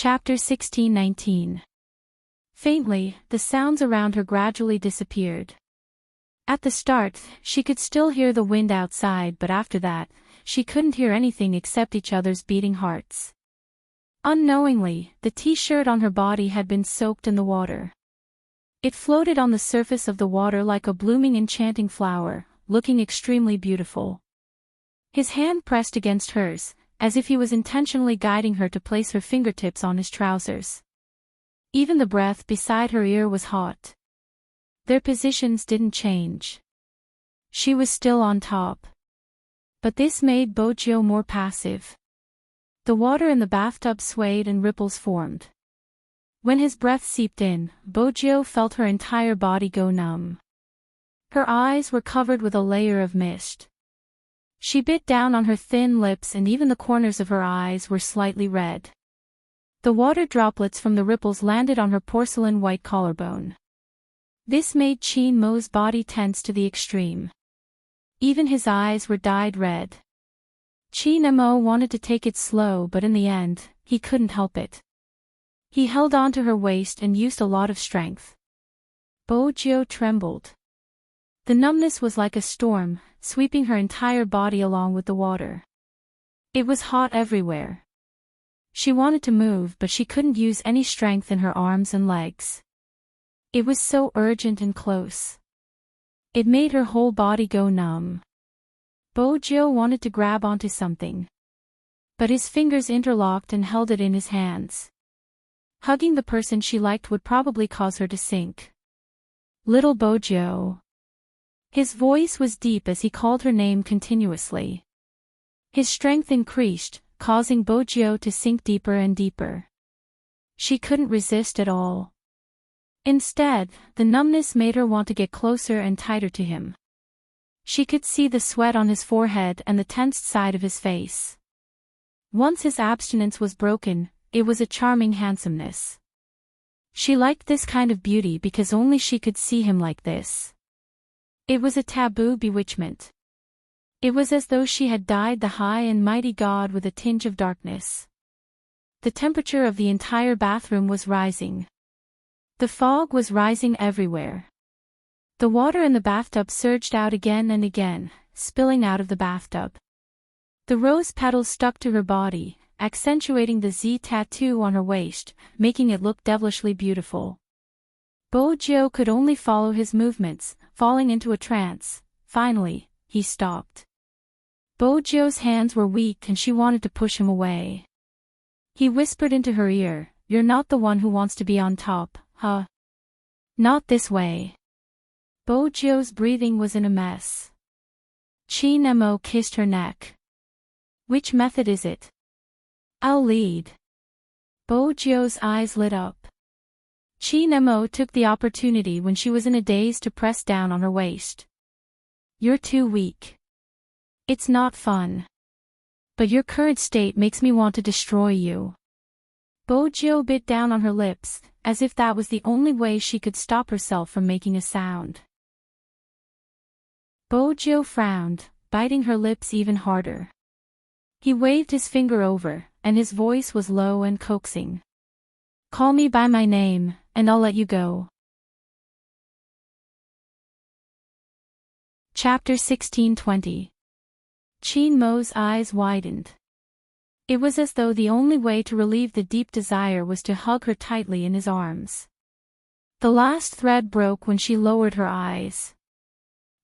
Chapter 16:19. Faintly, the sounds around her gradually disappeared. At the start, she could still hear the wind outside, but after that, she couldn't hear anything except each other's beating hearts. Unknowingly, the t-shirt on her body had been soaked in the water. It floated on the surface of the water like a blooming enchanting flower, looking extremely beautiful. His hand pressed against hers, as if he was intentionally guiding her to place her fingertips on his trousers. Even the breath beside her ear was hot. Their positions didn't change. She was still on top. But this made Bojo more passive. The water in the bathtub swayed and ripples formed. When his breath seeped in, Bojo felt her entire body go numb. Her eyes were covered with a layer of mist. She bit down on her thin lips and even the corners of her eyes were slightly red. The water droplets from the ripples landed on her porcelain white collarbone. This made Chin Mo's body tense to the extreme. Even his eyes were dyed red. Chin Mo wanted to take it slow, but in the end, he couldn't help it. He held on to her waist and used a lot of strength. Bojo trembled. The numbness was like a storm, sweeping her entire body along with the water. It was hot everywhere. She wanted to move, but she couldn't use any strength in her arms and legs. It was so urgent and close. It made her whole body go numb. Bojo wanted to grab onto something. But his fingers interlocked and held it in his hands. Hugging the person she liked would probably cause her to sink. Little Bojo. His voice was deep as he called her name continuously. His strength increased, causing Bojo to sink deeper and deeper. She couldn't resist at all. Instead, the numbness made her want to get closer and tighter to him. She could see the sweat on his forehead and the tensed side of his face. Once his abstinence was broken, it was a charming handsomeness. She liked this kind of beauty because only she could see him like this. It was a taboo bewitchment. It was as though she had dyed the high and mighty god with a tinge of darkness. The temperature of the entire bathroom was rising. The fog was rising everywhere. The water in the bathtub surged out again and again, spilling out of the bathtub. The rose petals stuck to her body, accentuating the Z tattoo on her waist, making it look devilishly beautiful. Bojo could only follow his movements, falling into a trance. Finally, he stopped. Bojo's hands were weak and she wanted to push him away. He whispered into her ear, "You're not the one who wants to be on top, huh? Not this way." Bojo's breathing was in a mess. Chin Mo kissed her neck. "Which method is it?" "I'll lead." Bojo's eyes lit up. Chin Mo took the opportunity when she was in a daze to press down on her waist. "You're too weak. It's not fun. But your current state makes me want to destroy you." Bojo bit down on her lips, as if that was the only way she could stop herself from making a sound. Bojo frowned, biting her lips even harder. He waved his finger over, and his voice was low and coaxing. "Call me by my name, and I'll let you go." Chapter 16:20. Chin Mo's eyes widened. It was as though the only way to relieve the deep desire was to hug her tightly in his arms. The last thread broke when she lowered her eyes.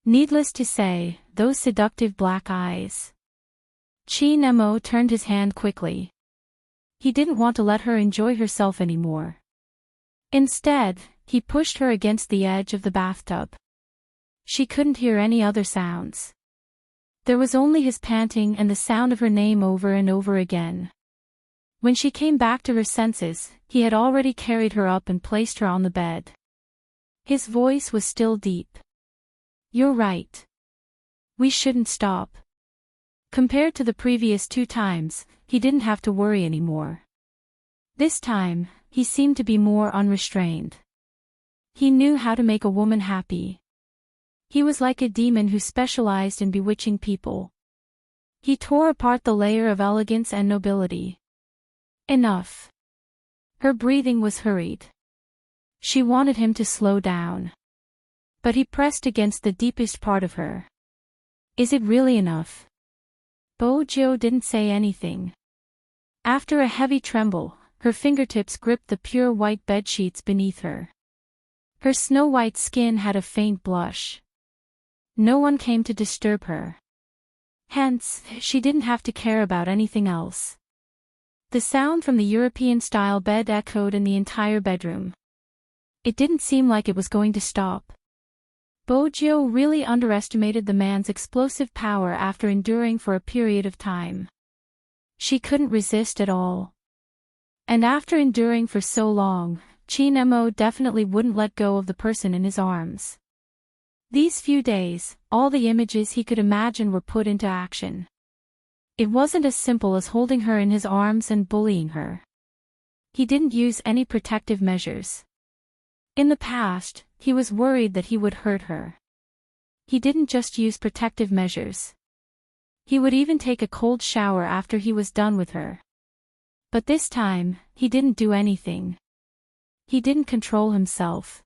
Needless to say, those seductive black eyes. Chin Mo turned his hand quickly. He didn't want to let her enjoy herself anymore. Instead, he pushed her against the edge of the bathtub. She couldn't hear any other sounds. There was only his panting and the sound of her name over and over again. When she came back to her senses, he had already carried her up and placed her on the bed. His voice was still deep. "You're right. We shouldn't stop." Compared to the previous 2 times, he didn't have to worry anymore. This time, he seemed to be more unrestrained. He knew how to make a woman happy. He was like a demon who specialized in bewitching people. He tore apart the layer of elegance and nobility. Enough. Her breathing was hurried. She wanted him to slow down. But he pressed against the deepest part of her. Is it really enough? Bojo didn't say anything. After a heavy tremble, her fingertips gripped the pure white bedsheets beneath her. Her snow-white skin had a faint blush. No one came to disturb her. Hence, she didn't have to care about anything else. The sound from the European-style bed echoed in the entire bedroom. It didn't seem like it was going to stop. Bojo really underestimated the man's explosive power after enduring for a period of time. She couldn't resist at all. And after enduring for so long, Chinemo definitely wouldn't let go of the person in his arms. These few days, all the images he could imagine were put into action. It wasn't as simple as holding her in his arms and bullying her. He didn't use any protective measures. In the past, he was worried that he would hurt her. He didn't just use protective measures. He would even take a cold shower after he was done with her. But this time, he didn't do anything. He didn't control himself.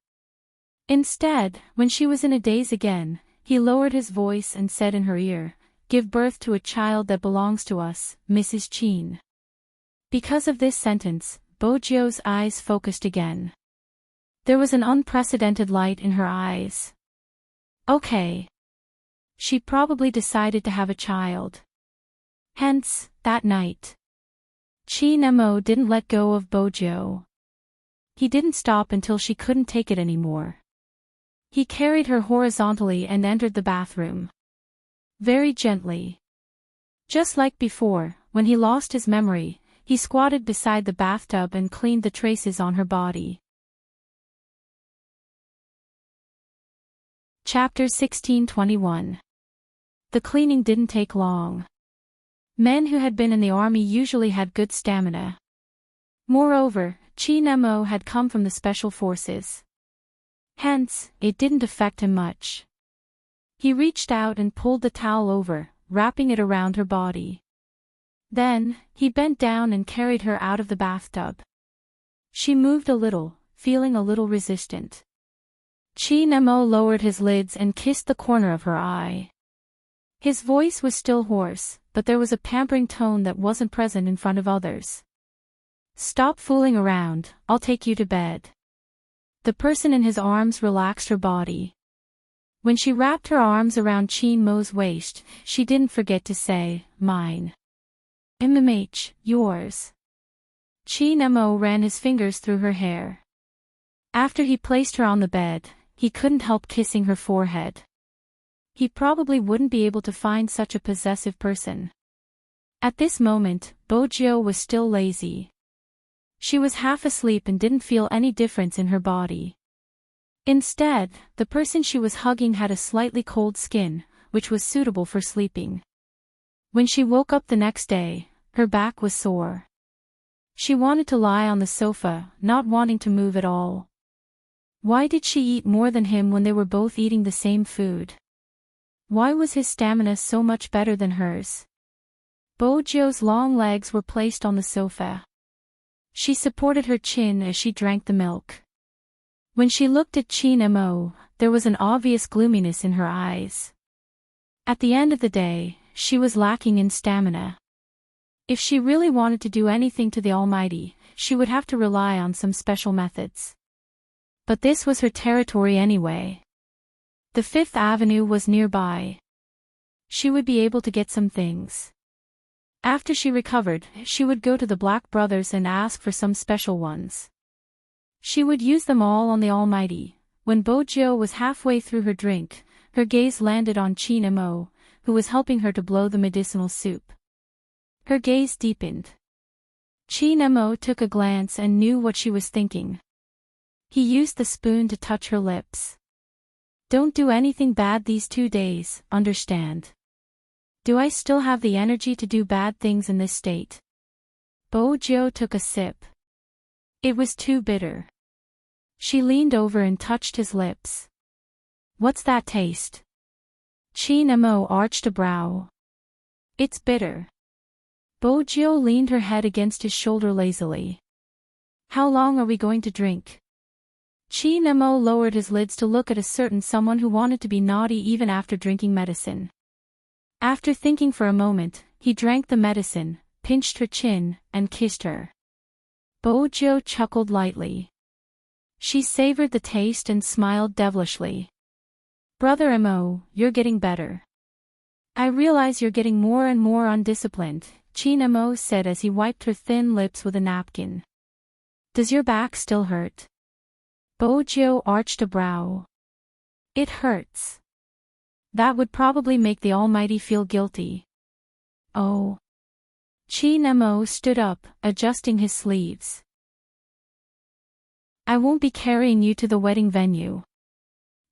Instead, when she was in a daze again, he lowered his voice and said in her ear, "Give birth to a child that belongs to us, Mrs. Chin." Because of this sentence, Bojo's eyes focused again. There was an unprecedented light in her eyes. Okay. She probably decided to have a child. Hence, that night, Chinemo didn't let go of Bojo. He didn't stop until she couldn't take it anymore. He carried her horizontally and entered the bathroom. Very gently. Just like before, when he lost his memory, he squatted beside the bathtub and cleaned the traces on her body. Chapter 1621. The cleaning didn't take long. Men who had been in the army usually had good stamina. Moreover, Chinemo had come from the special forces. Hence, it didn't affect him much. He reached out and pulled the towel over, wrapping it around her body. Then, he bent down and carried her out of the bathtub. She moved a little, feeling a little resistant. Chinemo lowered his lids and kissed the corner of her eye. His voice was still hoarse, but there was a pampering tone that wasn't present in front of others. "Stop fooling around, I'll take you to bed." The person in his arms relaxed her body. When she wrapped her arms around Chinmo's waist, she didn't forget to say, "Mine." "MMH, yours." Chinemo ran his fingers through her hair. After he placed her on the bed, he couldn't help kissing her forehead. He probably wouldn't be able to find such a possessive person. At this moment, Bojo was still lazy. She was half asleep and didn't feel any difference in her body. Instead, the person she was hugging had a slightly cold skin, which was suitable for sleeping. When she woke up the next day, her back was sore. She wanted to lie on the sofa, not wanting to move at all. Why did she eat more than him when they were both eating the same food? Why was his stamina so much better than hers? Bojo's long legs were placed on the sofa. She supported her chin as she drank the milk. When she looked at Chinemo, there was an obvious gloominess in her eyes. At the end of the day, she was lacking in stamina. If she really wanted to do anything to the Almighty, she would have to rely on some special methods. But this was her territory anyway. The Fifth Avenue was nearby. She would be able to get some things. After she recovered, she would go to the Black Brothers and ask for some special ones. She would use them all on the Almighty. When Bojo was halfway through her drink, her gaze landed on Chinemo, who was helping her to blow the medicinal soup. Her gaze deepened. Chinemo took a glance and knew what she was thinking. He used the spoon to touch her lips. "Don't do anything bad these 2 days, understand? Do I still have the energy to do bad things in this state?" Bojo took a sip. It was too bitter. She leaned over and touched his lips. "What's that taste?" Chinemo arched a brow. "It's bitter." Bojo leaned her head against his shoulder lazily. How long are we going to drink? Chi Nemo lowered his lids to look at a certain someone who wanted to be naughty even after drinking medicine. After thinking for a moment, he drank the medicine, pinched her chin, and kissed her. Bojo chuckled lightly. She savored the taste and smiled devilishly. Brother Mo, you're getting better. I realize you're getting more and more undisciplined, Chi Nemo said as he wiped her thin lips with a napkin. Does your back still hurt? Bojo arched a brow. It hurts. That would probably make the Almighty feel guilty. Oh. Chi Nemo stood up, adjusting his sleeves. I won't be carrying you to the wedding venue.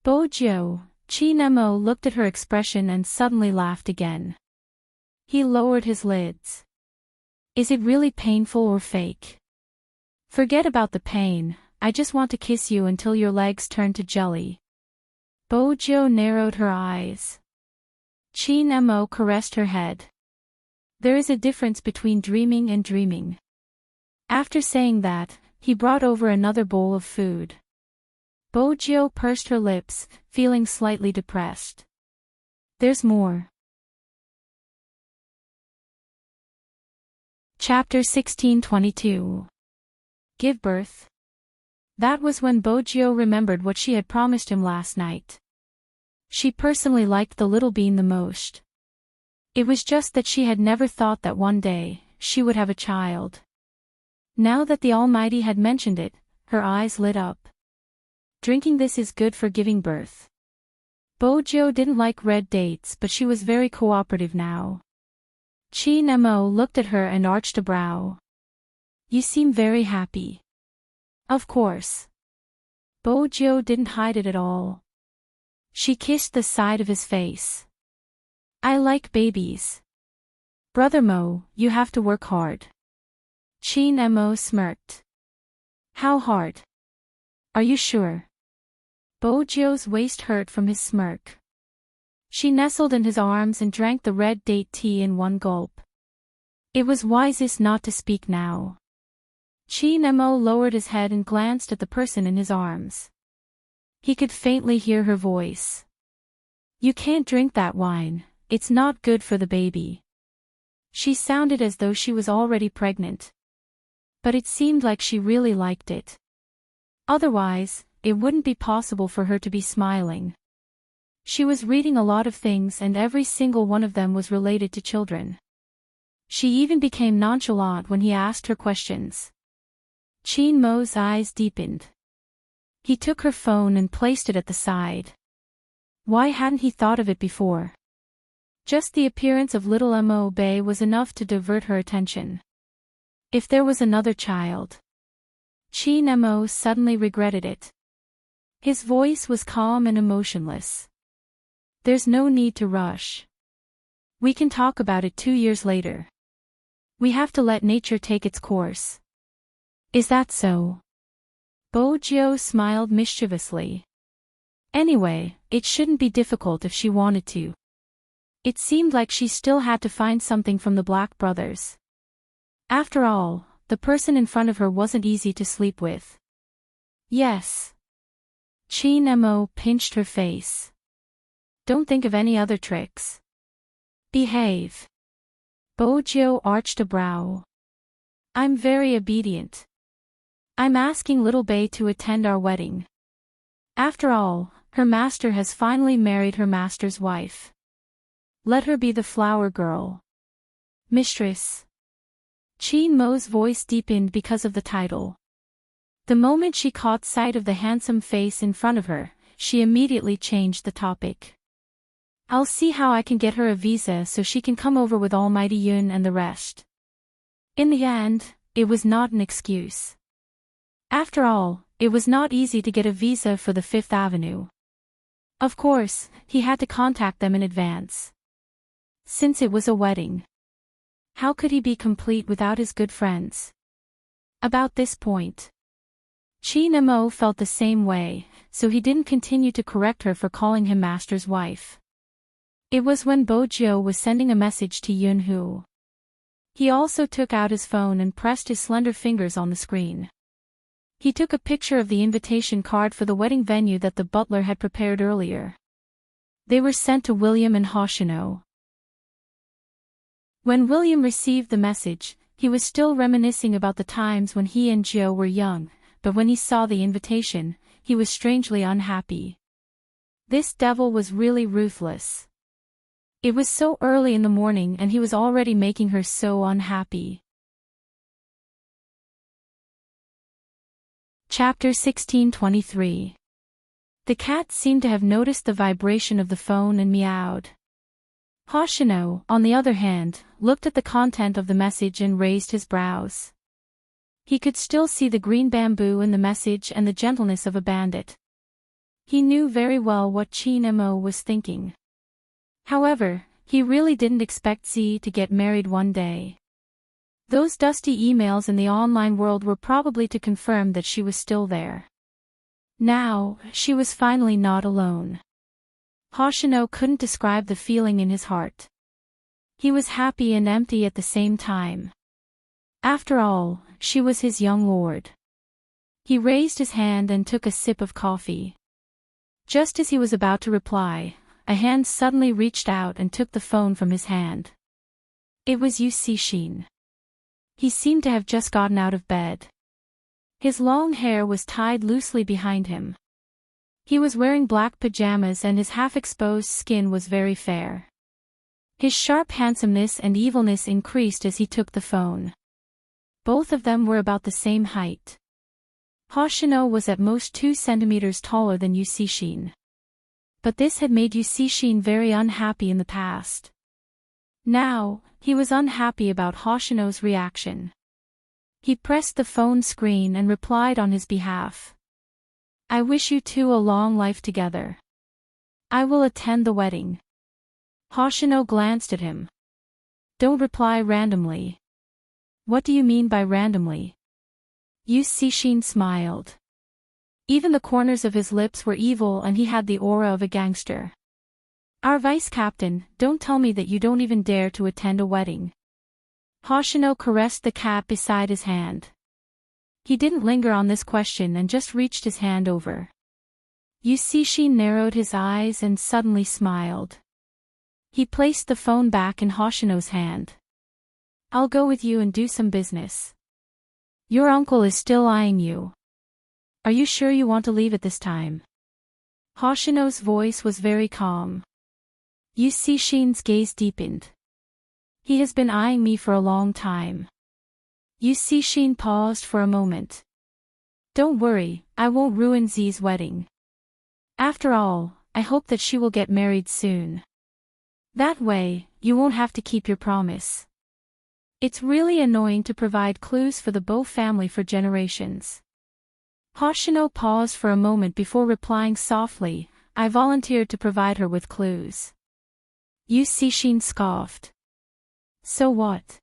Bojo, Chi Nemo looked at her expression and suddenly laughed again. He lowered his lids. Is it really painful or fake? Forget about the pain, I just want to kiss you until your legs turn to jelly. Bojo narrowed her eyes. Chi Nemo caressed her head. There is a difference between dreaming and dreaming. After saying that, he brought over another bowl of food. Bojo pursed her lips, feeling slightly depressed. There's more. Chapter 16:22. Give birth. That was when Bojo remembered what she had promised him last night. She personally liked the little bean the most. It was just that she had never thought that one day, she would have a child. Now that the Almighty had mentioned it, her eyes lit up. Drinking this is good for giving birth. Bojo didn't like red dates but she was very cooperative now. Chi Nemo looked at her and arched a brow. You seem very happy. Of course. Bojo didn't hide it at all. She kissed the side of his face. I like babies. Brother Mo, you have to work hard. Chi Nemo smirked. How hard? Are you sure? Bojo's waist hurt from his smirk. She nestled in his arms and drank the red date tea in one gulp. It was wisest not to speak now. Chi Nemo lowered his head and glanced at the person in his arms. He could faintly hear her voice. You can't drink that wine, it's not good for the baby. She sounded as though she was already pregnant. But it seemed like she really liked it. Otherwise, it wouldn't be possible for her to be smiling. She was reading a lot of things and every single one of them was related to children. She even became nonchalant when he asked her questions. Chi Mo's eyes deepened. He took her phone and placed it at the side. Why hadn't he thought of it before? Just the appearance of little Mo Bay was enough to divert her attention. If there was another child. Chi Nemo suddenly regretted it. His voice was calm and emotionless. There's no need to rush. We can talk about it 2 years later. We have to let nature take its course. Is that so? Bojo smiled mischievously. Anyway, it shouldn't be difficult if she wanted to. It seemed like she still had to find something from the Black brothers. After all, the person in front of her wasn't easy to sleep with. Yes. Chi Nemo pinched her face. Don't think of any other tricks. Behave. Bojo arched a brow. I'm very obedient. I'm asking little Bay to attend our wedding. After all, her master has finally married her master's wife. Let her be the flower girl. Mistress. Chi Mo's voice deepened because of the title. The moment she caught sight of the handsome face in front of her, she immediately changed the topic. I'll see how I can get her a visa so she can come over with Almighty Yun and the rest. In the end, it was not an excuse. After all, it was not easy to get a visa for the Fifth Avenue. Of course, he had to contact them in advance. Since it was a wedding. How could he be complete without his good friends? About this point. Chi Nemo felt the same way, so he didn't continue to correct her for calling him master's wife. It was when Bojo was sending a message to Yunhu. He also took out his phone and pressed his slender fingers on the screen. He took a picture of the invitation card for the wedding venue that the butler had prepared earlier. They were sent to William and Hoshino. When William received the message, he was still reminiscing about the times when he and Joe were young, but when he saw the invitation, he was strangely unhappy. This devil was really ruthless. It was so early in the morning and he was already making her so unhappy. Chapter 1623. The cat seemed to have noticed the vibration of the phone and meowed. Hoshino, on the other hand, looked at the content of the message and raised his brows. He could still see the green bamboo in the message and the gentleness of a bandit. He knew very well what Chin-mo was thinking. However, he really didn't expect Z to get married one day. Those dusty emails in the online world were probably to confirm that she was still there. Now, she was finally not alone. Hoshino couldn't describe the feeling in his heart. He was happy and empty at the same time. After all, she was his young lord. He raised his hand and took a sip of coffee. Just as he was about to reply, a hand suddenly reached out and took the phone from his hand. It was Shin. He seemed to have just gotten out of bed. His long hair was tied loosely behind him. He was wearing black pajamas and his half-exposed skin was very fair. His sharp handsomeness and evilness increased as he took the phone. Both of them were about the same height. Hoshino was at most 2 centimeters taller than Shin. But this had made Shin very unhappy in the past. Now, he was unhappy about Hoshino's reaction. He pressed the phone screen and replied on his behalf. I wish you two a long life together. I will attend the wedding. Hoshino glanced at him. Don't reply randomly. What do you mean by randomly? Shin smiled. Even the corners of his lips were evil and he had the aura of a gangster. Our vice captain, don't tell me that you don't even dare to attend a wedding. Hoshino caressed the cat beside his hand. He didn't linger on this question and just reached his hand over. Shin narrowed his eyes and suddenly smiled. He placed the phone back in Hoshino's hand. I'll go with you and do some business. Your uncle is still eyeing you. Are you sure you want to leave at this time? Hoshino's voice was very calm. Shin's gaze deepened. He has been eyeing me for a long time. Shin paused for a moment. Don't worry, I won't ruin Z's wedding. After all, I hope that she will get married soon. That way, you won't have to keep your promise. It's really annoying to provide clues for the Bo family for generations. Hoshino paused for a moment before replying softly, I volunteered to provide her with clues. Shin scoffed. So what?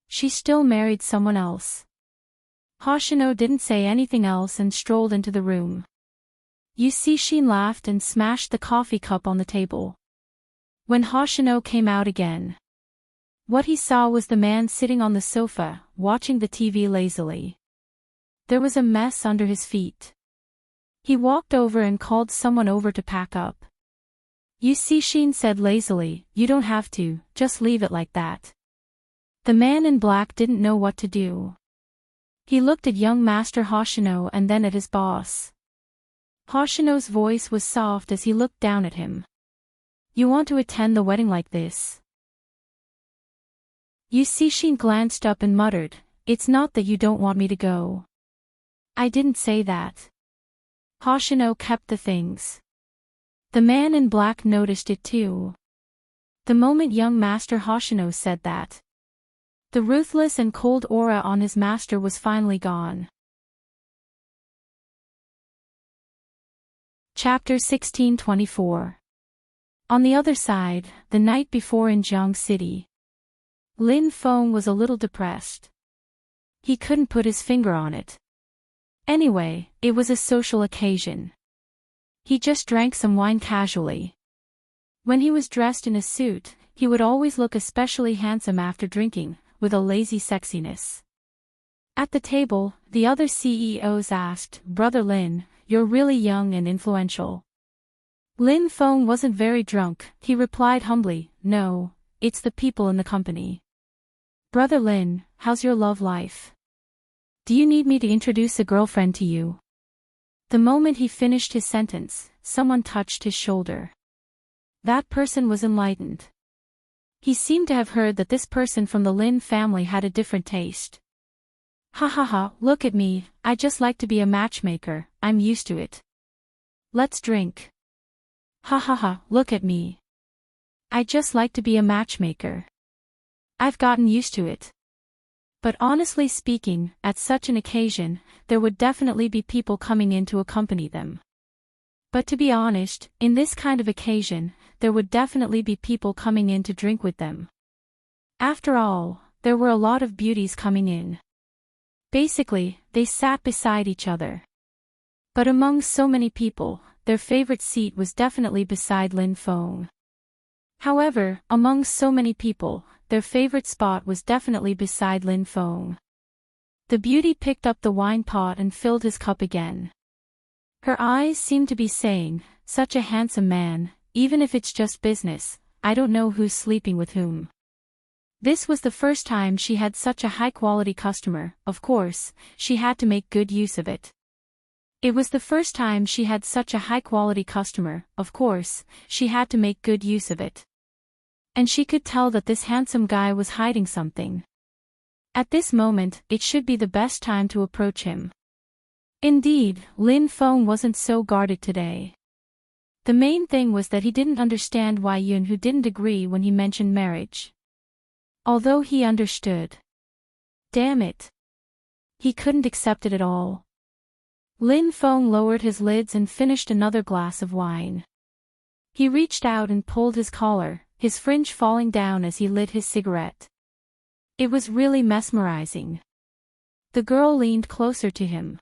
She still married someone else. Hoshino didn't say anything else and strolled into the room. Shin laughed and smashed the coffee cup on the table. When Hoshino came out again, what he saw was the man sitting on the sofa, watching the TV lazily. There was a mess under his feet. He walked over and called someone over to pack up. Shin said lazily, you don't have to, just leave it like that. The man in black didn't know what to do. He looked at young Master Hoshino and then at his boss. Hoshino's voice was soft as he looked down at him. You want to attend the wedding like this? Shin glanced up and muttered, it's not that you don't want me to go. I didn't say that. Hoshino kept the things. The man in black noticed it too. The moment young Master Hoshino said that, the ruthless and cold aura on his master was finally gone. Chapter 1624. On the other side, the night before in Jiang City, Lin Feng was a little depressed. He couldn't put his finger on it. Anyway, it was a social occasion. He just drank some wine casually. When he was dressed in a suit, he would always look especially handsome after drinking, with a lazy sexiness. At the table, the other CEOs asked, "Brother Lin, you're really young and influential." Lin Feng wasn't very drunk. He replied humbly, "No, it's the people in the company." "Brother Lin, how's your love life? Do you need me to introduce a girlfriend to you?" The moment he finished his sentence, someone touched his shoulder. That person was enlightened. He seemed to have heard that this person from the Lin family had a different taste. "Ha ha ha, look at me, I just like to be a matchmaker, I'm used to it. Let's drink." "Ha ha ha, look at me. I just like to be a matchmaker. I've gotten used to it." But honestly speaking, at such an occasion, there would definitely be people coming in to accompany them. But to be honest, in this kind of occasion, there would definitely be people coming in to drink with them. After all, there were a lot of beauties coming in. Basically, they sat beside each other. But among so many people, their favorite seat was definitely beside Lin Feng. However, among so many people, their favorite spot was definitely beside Lin Feng. The beauty picked up the wine pot and filled his cup again. Her eyes seemed to be saying, "Such a handsome man, even if it's just business, I don't know who's sleeping with whom." This was the first time she had such a high-quality customer. Of course, she had to make good use of it. It was the first time she had such a high-quality customer. Of course, she had to make good use of it. And she could tell that this handsome guy was hiding something. At this moment, it should be the best time to approach him. Indeed, Lin Feng wasn't so guarded today. The main thing was that he didn't understand why Yun Hu didn't agree when he mentioned marriage. Although he understood. Damn it. He couldn't accept it at all. Lin Feng lowered his lids and finished another glass of wine. He reached out and pulled his collar, his fringe falling down as he lit his cigarette. It was really mesmerizing. The girl leaned closer to him.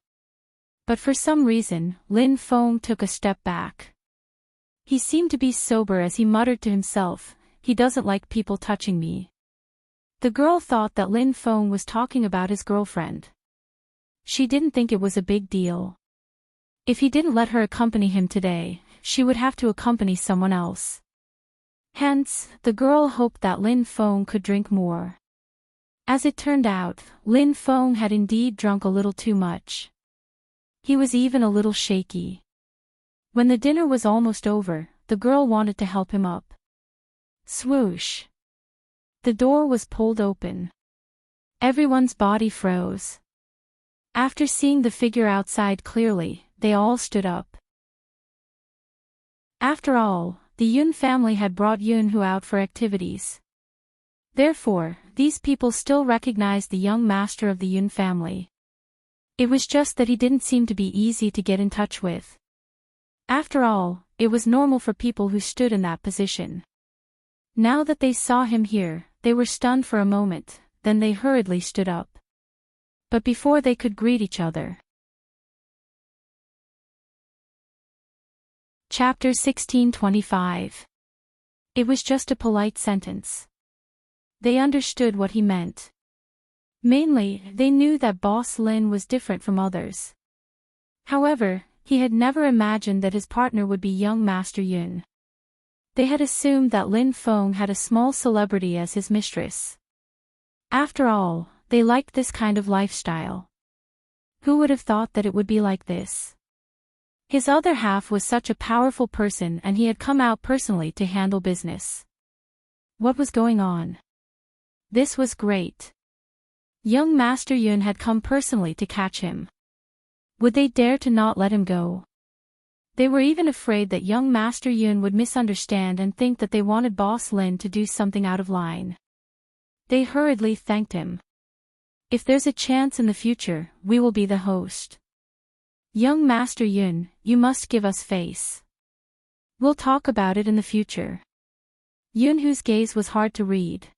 But for some reason, Lin Feng took a step back. He seemed to be sober as he muttered to himself, "He doesn't like people touching me." The girl thought that Lin Feng was talking about his girlfriend. She didn't think it was a big deal. If he didn't let her accompany him today, she would have to accompany someone else. Hence, the girl hoped that Lin Feng could drink more. As it turned out, Lin Feng had indeed drunk a little too much. He was even a little shaky. When the dinner was almost over, the girl wanted to help him up. Swoosh! The door was pulled open. Everyone's body froze. After seeing the figure outside clearly, they all stood up. After all, the Yun family had brought Yun Hu out for activities. Therefore, these people still recognized the young master of the Yun family. It was just that he didn't seem to be easy to get in touch with. After all, it was normal for people who stood in that position. Now that they saw him here, they were stunned for a moment, then they hurriedly stood up. But before they could greet each other. Chapter 1625. It was just a polite sentence. They understood what he meant. Mainly, they knew that Boss Lin was different from others. However, he had never imagined that his partner would be young Master Yun. They had assumed that Lin Feng had a small celebrity as his mistress. After all, they liked this kind of lifestyle. Who would have thought that it would be like this? His other half was such a powerful person and he had come out personally to handle business. What was going on? This was great. Young Master Yun had come personally to catch him. Would they dare to not let him go? They were even afraid that young Master Yun would misunderstand and think that they wanted Boss Lin to do something out of line. They hurriedly thanked him. "If there's a chance in the future, we will be the host. Young Master Yun, you must give us face. We'll talk about it in the future." Yun Hu's gaze was hard to read.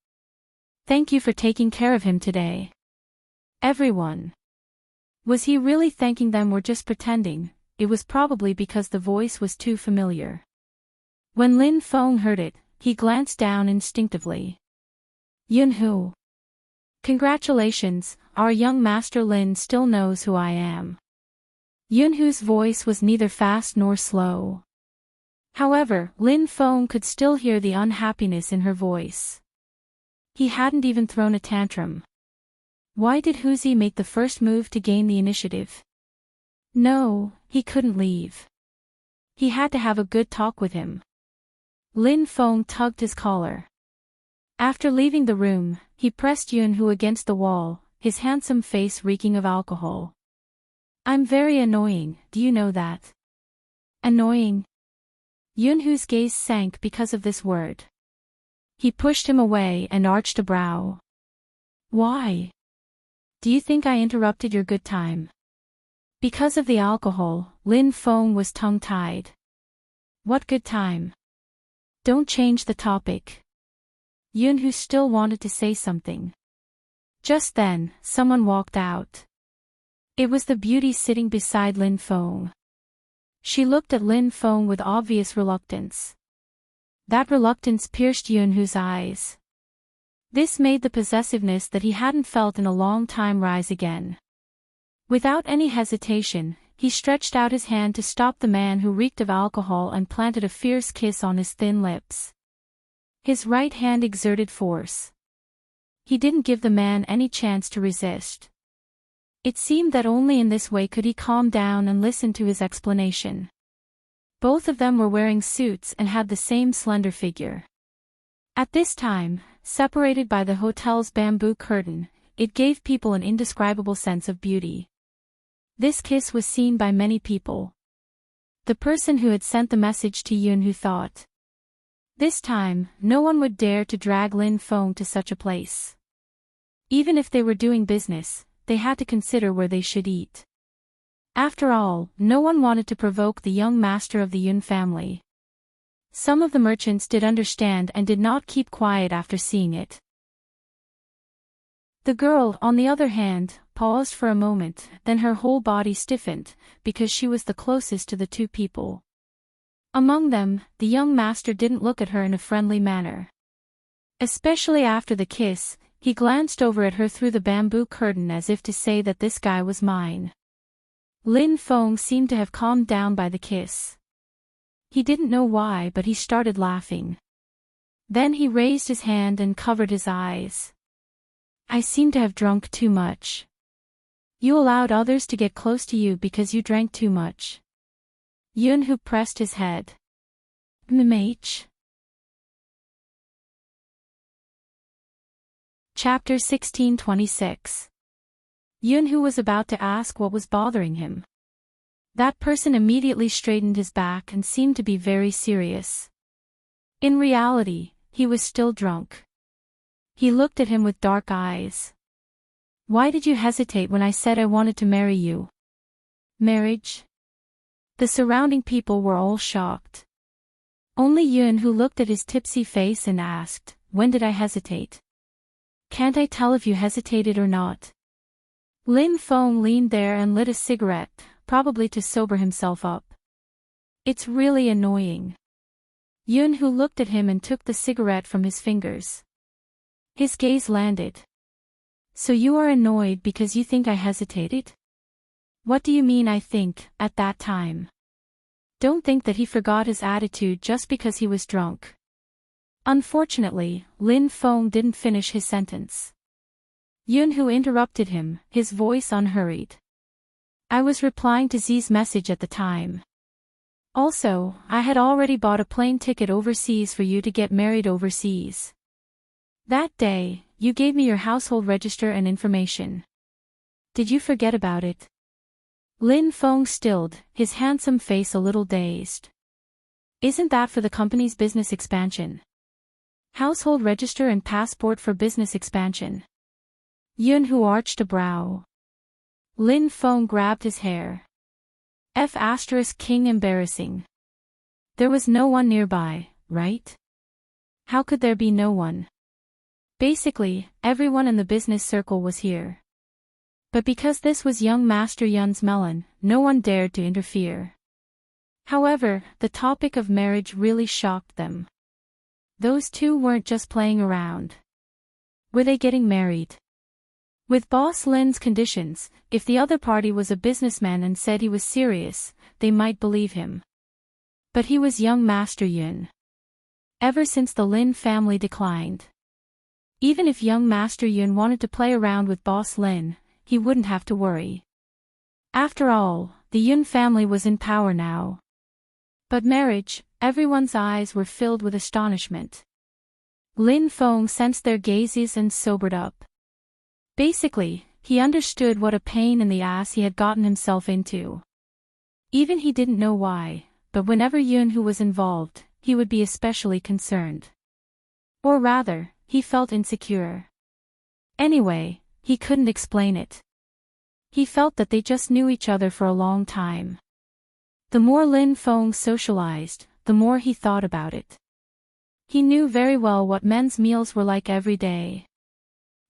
"Thank you for taking care of him today." Everyone. Was he really thanking them or just pretending? It was probably because the voice was too familiar. When Lin Feng heard it, he glanced down instinctively. Yun Hu. Congratulations, our young master Lin still knows who I am. Yunhu's voice was neither fast nor slow. However, Lin Feng could still hear the unhappiness in her voice. He hadn't even thrown a tantrum. Why did Huzi make the first move to gain the initiative? No, he couldn't leave. He had to have a good talk with him. Lin Feng tugged his collar. After leaving the room, he pressed Yunhu against the wall, his handsome face reeking of alcohol. I'm very annoying, do you know that? Annoying? Yunhu's gaze sank because of this word. He pushed him away and arched a brow. Why? Do you think I interrupted your good time? Because of the alcohol, Lin Feng was tongue-tied. What good time? Don't change the topic. Yunhu still wanted to say something. Just then, someone walked out. It was the beauty sitting beside Lin Feng. She looked at Lin Feng with obvious reluctance. That reluctance pierced Yunhu's eyes. This made the possessiveness that he hadn't felt in a long time rise again. Without any hesitation, he stretched out his hand to stop the man who reeked of alcohol and planted a fierce kiss on his thin lips. His right hand exerted force. He didn't give the man any chance to resist. It seemed that only in this way could he calm down and listen to his explanation. Both of them were wearing suits and had the same slender figure. At this time, separated by the hotel's bamboo curtain, it gave people an indescribable sense of beauty. This kiss was seen by many people. The person who had sent the message to Yunhu thought. This time, no one would dare to drag Lin Feng to such a place. Even if they were doing business, they had to consider where they should eat. After all, no one wanted to provoke the young master of the Yun family. Some of the merchants did understand and did not keep quiet after seeing it. The girl, on the other hand, paused for a moment, then her whole body stiffened, because she was the closest to the two people. Among them, the young master didn't look at her in a friendly manner. Especially after the kiss, he glanced over at her through the bamboo curtain as if to say that this guy was mine. Lin Feng seemed to have calmed down by the kiss. He didn't know why, but he started laughing. Then he raised his hand and covered his eyes. I seem to have drunk too much. You allowed others to get close to you because you drank too much. Yunhu pressed his head. MH. Chapter 1626. Yunhu was about to ask what was bothering him. That person immediately straightened his back and seemed to be very serious. In reality, he was still drunk. He looked at him with dark eyes. Why did you hesitate when I said I wanted to marry you? Marriage? The surrounding people were all shocked. Only Yunhu looked at his tipsy face and asked, when did I hesitate? Can't I tell if you hesitated or not? Lin Feng leaned there and lit a cigarette, probably to sober himself up. It's really annoying. Yunhu looked at him and took the cigarette from his fingers. His gaze landed. So you are annoyed because you think I hesitated? What do you mean I think, at that time? Don't think that he forgot his attitude just because he was drunk. Unfortunately, Lin Feng didn't finish his sentence. Yunhu interrupted him, his voice unhurried. I was replying to Zi's message at the time. Also, I had already bought a plane ticket overseas for you to get married overseas. That day, you gave me your household register and information. Did you forget about it? Lin Feng stilled, his handsome face a little dazed. Isn't that for the company's business expansion? Household register and passport for business expansion. Yunhu arched a brow. Lin Feng grabbed his hair. King embarrassing. There was no one nearby, right? How could there be no one? Basically, everyone in the business circle was here. But because this was young Master Yun's melon, no one dared to interfere. However, the topic of marriage really shocked them. Those two weren't just playing around. Were they getting married? With Boss Lin's conditions, if the other party was a businessman and said he was serious, they might believe him. But he was young Master Yun. Ever since the Lin family declined. Even if young Master Yun wanted to play around with Boss Lin, he wouldn't have to worry. After all, the Yun family was in power now. But marriage, everyone's eyes were filled with astonishment. Lin Feng sensed their gazes and sobered up. Basically, he understood what a pain in the ass he had gotten himself into. Even he didn't know why, but whenever Yun Hu was involved, he would be especially concerned. Or rather, he felt insecure. Anyway, he couldn't explain it. He felt that they just knew each other for a long time. The more Lin Feng socialized, the more he thought about it. He knew very well what men's meals were like every day.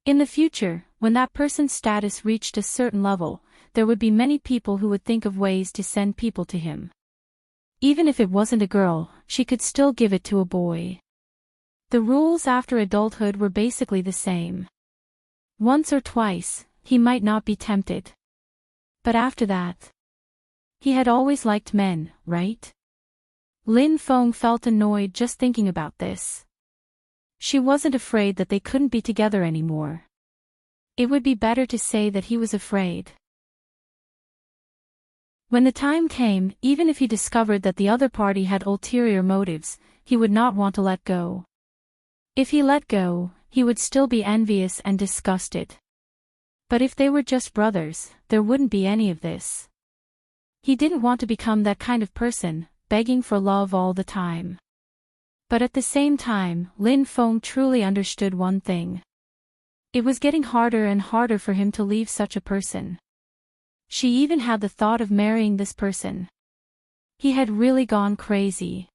In the future, when that person's status reached a certain level, there would be many people who would think of ways to send people to him. Even if it wasn't a girl, she could still give it to a boy. The rules after adulthood were basically the same. Once or twice, he might not be tempted. But after that, he had always liked men, right? Lin Feng felt annoyed just thinking about this. She wasn't afraid that they couldn't be together anymore. It would be better to say that he was afraid. When the time came, even if he discovered that the other party had ulterior motives, he would not want to let go. If he let go, he would still be envious and disgusted. But if they were just brothers, there wouldn't be any of this. He didn't want to become that kind of person, begging for love all the time. But at the same time, Lin Feng truly understood one thing. It was getting harder and harder for him to leave such a person. She even had the thought of marrying this person. He had really gone crazy.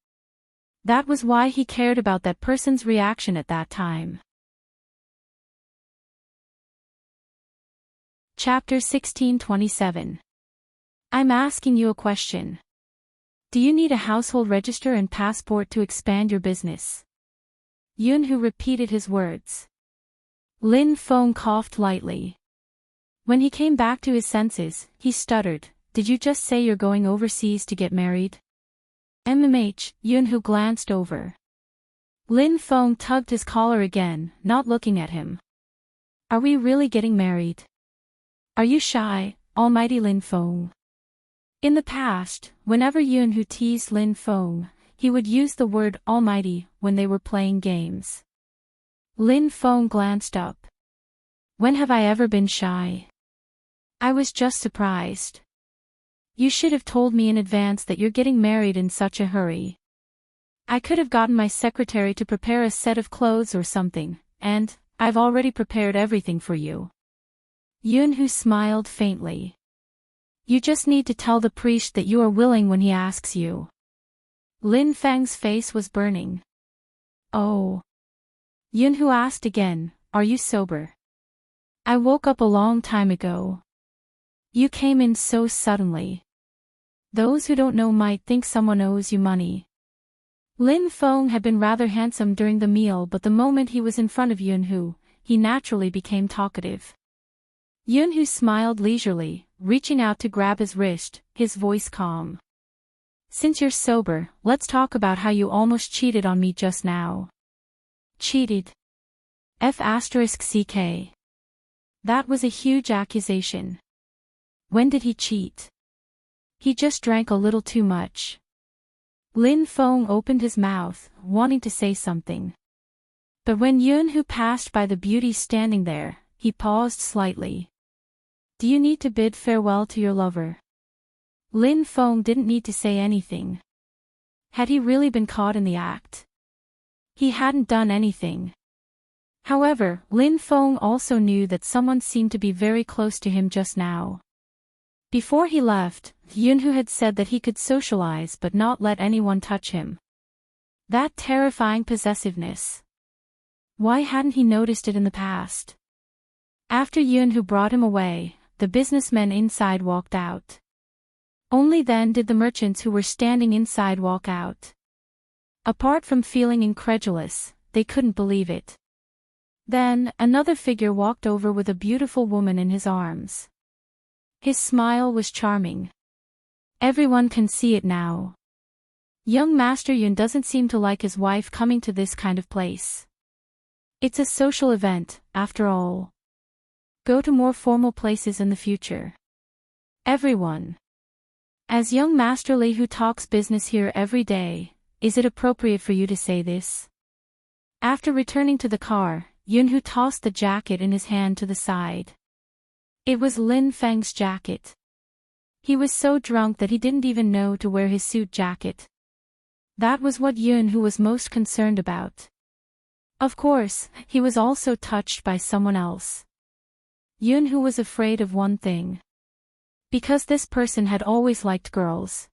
That was why he cared about that person's reaction at that time. Chapter 1627. I'm asking you a question. Do you need a household register and passport to expand your business? Yun Hu repeated his words. Lin Feng coughed lightly. When he came back to his senses, he stuttered, "Did you just say you're going overseas to get married?" Yun Hu glanced over. Lin Feng tugged his collar again, not looking at him. "Are we really getting married? Are you shy, almighty Lin Feng?" In the past, whenever Yun Hu teased Lin Feng, he would use the word almighty when they were playing games. Lin Feng glanced up. "When have I ever been shy? I was just surprised. You should have told me in advance that you're getting married in such a hurry. I could have gotten my secretary to prepare a set of clothes or something, and I've already prepared everything for you." Yun Hu smiled faintly. "You just need to tell the priest that you are willing when he asks you." Lin Feng's face was burning. "Oh." Yun Hu asked again, "Are you sober?" "I woke up a long time ago. You came in so suddenly. Those who don't know might think someone owes you money." Lin Feng had been rather handsome during the meal, but the moment he was in front of Yun Hu, he naturally became talkative. Yun Hu smiled leisurely, reaching out to grab his wrist, his voice calm. "Since you're sober, let's talk about how you almost cheated on me just now." "Cheated? F***ck. That was a huge accusation. When did he cheat?" "He just drank a little too much." Lin Feng opened his mouth, wanting to say something. But when Yun Hu passed by the beauty standing there, he paused slightly. "Do you need to bid farewell to your lover?" Lin Feng didn't need to say anything. Had he really been caught in the act? He hadn't done anything. However, Lin Feng also knew that someone seemed to be very close to him just now. Before he left, Yun Hu had said that he could socialize but not let anyone touch him. That terrifying possessiveness. Why hadn't he noticed it in the past? After Yun Hu brought him away, the businessmen inside walked out. Only then did the merchants who were standing inside walk out. Apart from feeling incredulous, they couldn't believe it. Then, another figure walked over with a beautiful woman in his arms. His smile was charming. Everyone can see it now. Young Master Yun doesn't seem to like his wife coming to this kind of place. It's a social event, after all. Go to more formal places in the future. Everyone. As young Master Li who talks business here every day, is it appropriate for you to say this? After returning to the car, Yun Hu tossed the jacket in his hand to the side. It was Lin Feng's jacket. He was so drunk that he didn't even know to wear his suit jacket. That was what Yun Hu was most concerned about. Of course, he was also touched by someone else. Yun Hu was afraid of one thing. Because this person had always liked girls.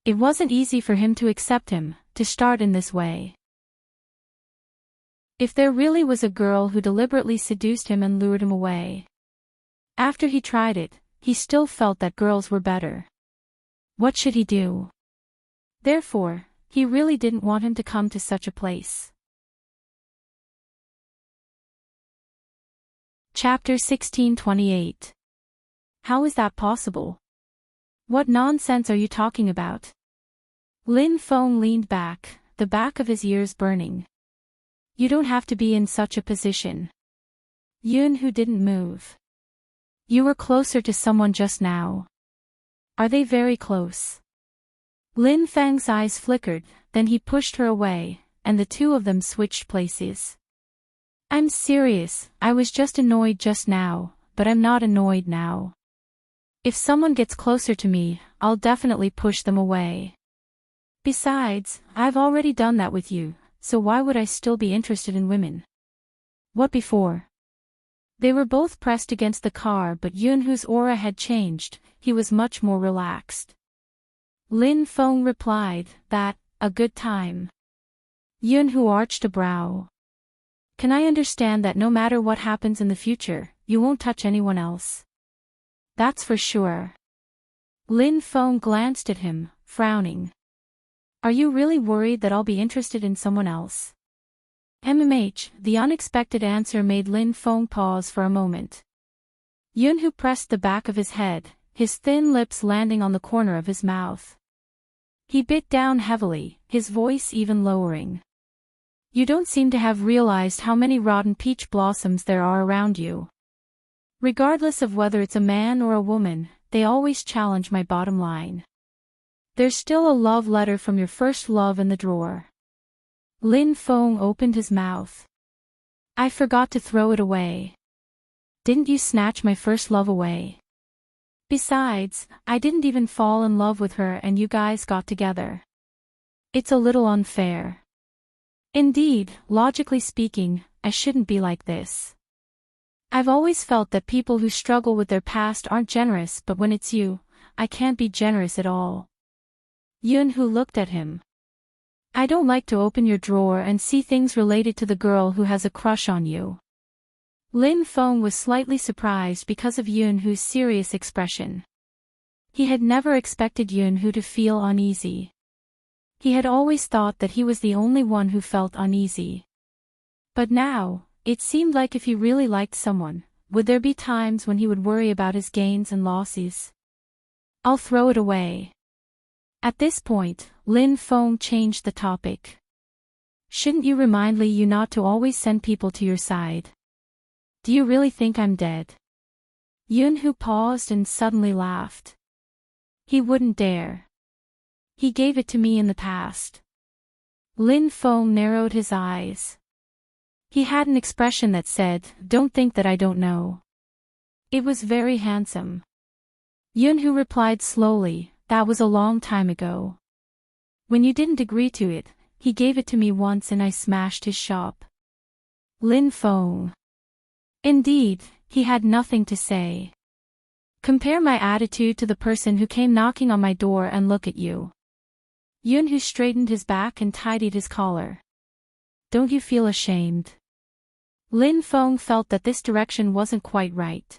It wasn't easy for him to accept him, to start in this way. If there really was a girl who deliberately seduced him and lured him away. After he tried it, he still felt that girls were better. What should he do? Therefore, he really didn't want him to come to such a place. Chapter 1628. How is that possible? What nonsense are you talking about? Lin Feng leaned back, the back of his ears burning. You don't have to be in such a position. Yun Hu didn't move. You were closer to someone just now. Are they very close? Lin Feng's eyes flickered, then he pushed her away, and the two of them switched places. I'm serious, I was just annoyed just now, but I'm not annoyed now. If someone gets closer to me, I'll definitely push them away. Besides, I've already done that with you, so why would I still be interested in women? What before? They were both pressed against the car, but Yun Hu's aura had changed, he was much more relaxed. Lin Feng replied, that, a good time. Yun Hu arched a brow. Can I understand that no matter what happens in the future, you won't touch anyone else? That's for sure. Lin Feng glanced at him, frowning. Are you really worried that I'll be interested in someone else? The unexpected answer made Lin Feng pause for a moment. Yun Hu pressed the back of his head, his thin lips landing on the corner of his mouth. He bit down heavily, his voice even lowering. You don't seem to have realized how many rotten peach blossoms there are around you. Regardless of whether it's a man or a woman, they always challenge my bottom line. There's still a love letter from your first love in the drawer. Lin Feng opened his mouth. I forgot to throw it away. Didn't you snatch my first love away? Besides, I didn't even fall in love with her and you guys got together. It's a little unfair. Indeed, logically speaking, I shouldn't be like this. I've always felt that people who struggle with their past aren't generous, but when it's you, I can't be generous at all. Yun Hu looked at him. I don't like to open your drawer and see things related to the girl who has a crush on you. Lin Feng was slightly surprised because of Yun Hu's serious expression. He had never expected Yun Hu to feel uneasy. He had always thought that he was the only one who felt uneasy. But now, it seemed like if he really liked someone, would there be times when he would worry about his gains and losses? I'll throw it away. At this point, Lin Feng changed the topic. Shouldn't you remind Li Yu not to always send people to your side? Do you really think I'm dead? Yun Hu paused and suddenly laughed. He wouldn't dare. He gave it to me in the past. Lin Feng narrowed his eyes. He had an expression that said, don't think that I don't know. It was very handsome. Yun Hu replied slowly, that was a long time ago. When you didn't agree to it, he gave it to me once and I smashed his shop. Lin Feng. Indeed, he had nothing to say. Compare my attitude to the person who came knocking on my door and look at you. Yun Hu straightened his back and tidied his collar. Don't you feel ashamed? Lin Feng felt that this direction wasn't quite right.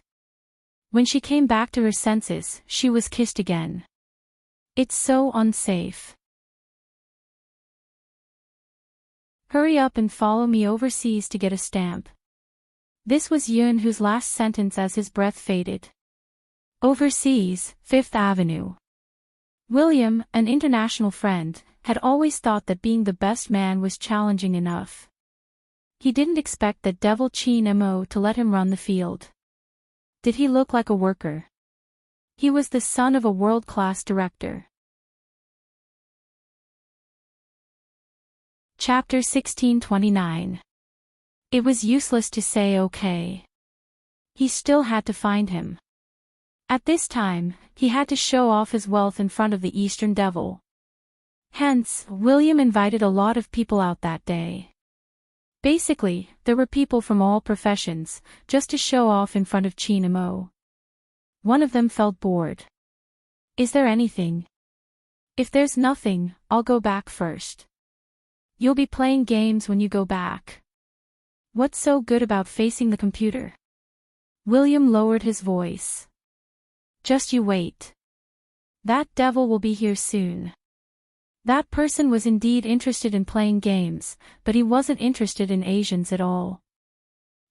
When she came back to her senses, she was kissed again. It's so unsafe. Hurry up and follow me overseas to get a stamp, This was Yun, whose last sentence as his breath faded. Overseas, Fifth Avenue. William, an international friend, had always thought that being the best man was challenging enough. He didn't expect that devil Chin Mo to let him run the field. Did he look like a worker? He was the son of a world-class director. Chapter 1629. It was useless to say okay. He still had to find him. At this time, he had to show off his wealth in front of the Eastern Devil. Hence, William invited a lot of people out that day. Basically, there were people from all professions, just to show off in front of Chin Mo. One of them felt bored. Is there anything? If there's nothing, I'll go back first. You'll be playing games when you go back. What's so good about facing the computer? William lowered his voice. Just you wait. That devil will be here soon. That person was indeed interested in playing games, but he wasn't interested in Asians at all.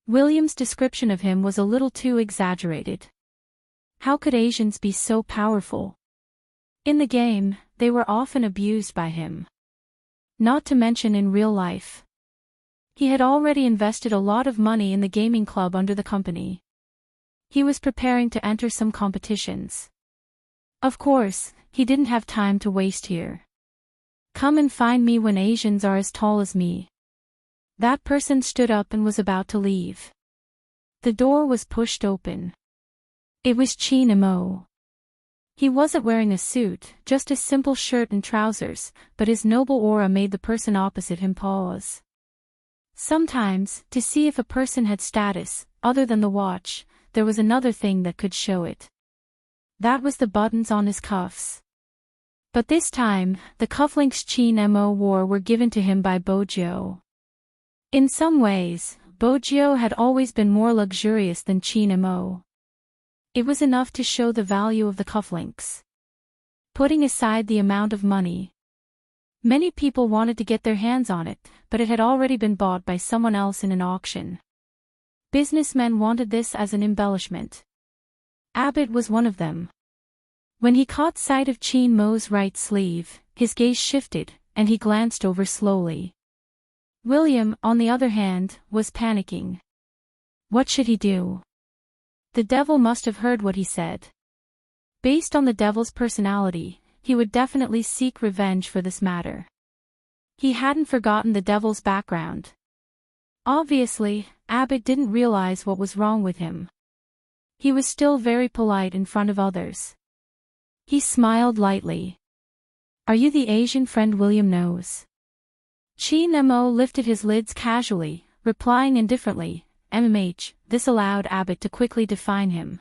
William's description of him was a little too exaggerated. How could Asians be so powerful? In the game, they were often abused by him. Not to mention in real life. He had already invested a lot of money in the gaming club under the company. He was preparing to enter some competitions. Of course, he didn't have time to waste here. Come and find me when Asians are as tall as me. That person stood up and was about to leave. The door was pushed open. It was Chin Mo. He wasn't wearing a suit, just a simple shirt and trousers, but his noble aura made the person opposite him pause. Sometimes, to see if a person had status, other than the watch, there was another thing that could show it. That was the buttons on his cuffs. But this time, the cufflinks Chin Mo wore were given to him by Bojo. In some ways, Bojo had always been more luxurious than Chin Mo. It was enough to show the value of the cufflinks. Putting aside the amount of money. Many people wanted to get their hands on it, but it had already been bought by someone else in an auction. Businessmen wanted this as an embellishment. Abbott was one of them. When he caught sight of Chin Mo's right sleeve, his gaze shifted, and he glanced over slowly. William, on the other hand, was panicking. What should he do? The devil must have heard what he said. Based on the devil's personality, he would definitely seek revenge for this matter. He hadn't forgotten the devil's background. Obviously, Abbott didn't realize what was wrong with him. He was still very polite in front of others. He smiled lightly. Are you the Asian friend William knows? Chin Mo lifted his lids casually, replying indifferently, MMH. This allowed Abbott to quickly define him.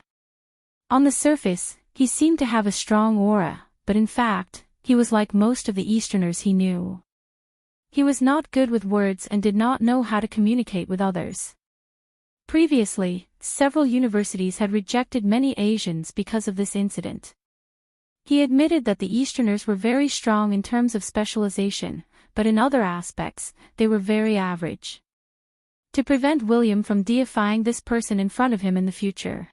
On the surface, he seemed to have a strong aura, but in fact, he was like most of the Easterners he knew. He was not good with words and did not know how to communicate with others. Previously, several universities had rejected many Asians because of this incident. He admitted that the Easterners were very strong in terms of specialization, but in other aspects, they were very average. To prevent William from deifying this person in front of him in the future,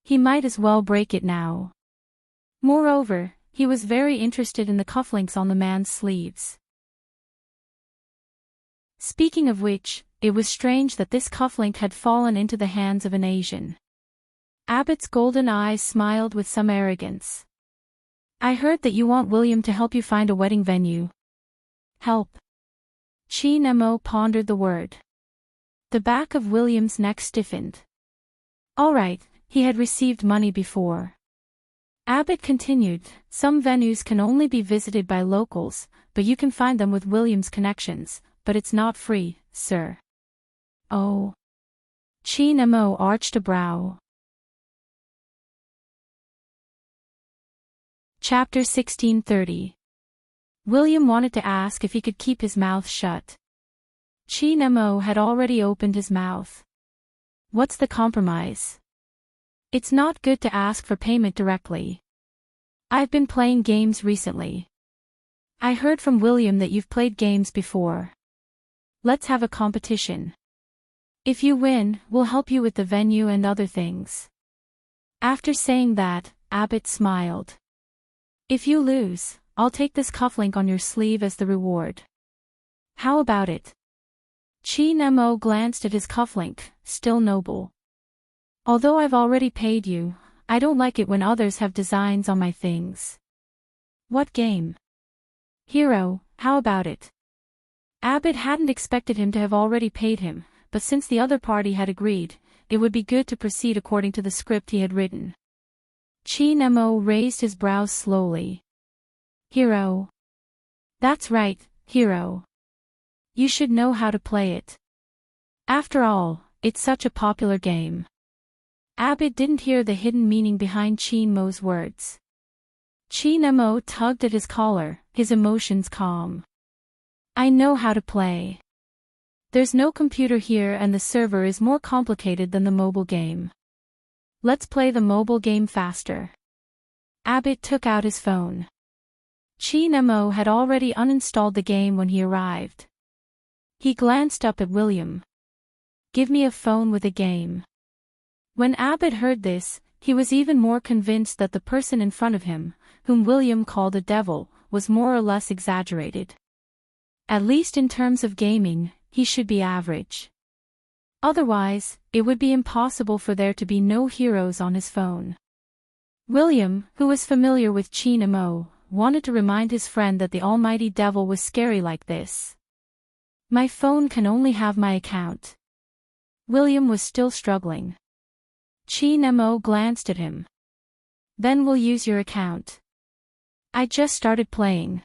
he might as well break it now. Moreover, he was very interested in the cufflinks on the man's sleeves. Speaking of which, it was strange that this cufflink had fallen into the hands of an Asian. Abbott's golden eyes smiled with some arrogance. I heard that you want William to help you find a wedding venue. Help. Chin Mo pondered the word. The back of William's neck stiffened. All right, he had received money before. Abbott continued, some venues can only be visited by locals, but you can find them with William's connections, but it's not free, sir. Oh. Chin Mo arched a brow. Chapter 1630. William wanted to ask if he could keep his mouth shut. Chin Mo had already opened his mouth. What's the compromise? It's not good to ask for payment directly. I've been playing games recently. I heard from William that you've played games before. Let's have a competition. If you win, we'll help you with the venue and other things. After saying that, Abbott smiled. If you lose, I'll take this cufflink on your sleeve as the reward. How about it? Chi Nemo glanced at his cufflink, still noble. Although I've already paid you, I don't like it when others have designs on my things. What game? Hero, how about it? Abbott hadn't expected him to have already paid him, but since the other party had agreed, it would be good to proceed according to the script he had written. Chi Nemo raised his brows slowly. Hero. That's right, hero. You should know how to play it. After all, it's such a popular game. Abbott didn't hear the hidden meaning behind Chi Nemo's words. Chi Nemo tugged at his collar, his emotions calm. I know how to play. There's no computer here and the server is more complicated than the mobile game. Let's play the mobile game faster. Abbott took out his phone. Chi Nemo had already uninstalled the game when he arrived. He glanced up at William. Give me a phone with a game. When Abbott heard this, he was even more convinced that the person in front of him, whom William called a devil, was more or less exaggerated. At least in terms of gaming, he should be average. Otherwise, it would be impossible for there to be no heroes on his phone. William, who was familiar with Chi Nemo, wanted to remind his friend that the almighty devil was scary like this. My phone can only have my account. William was still struggling. Chi Nemo glanced at him. Then we'll use your account. I just started playing.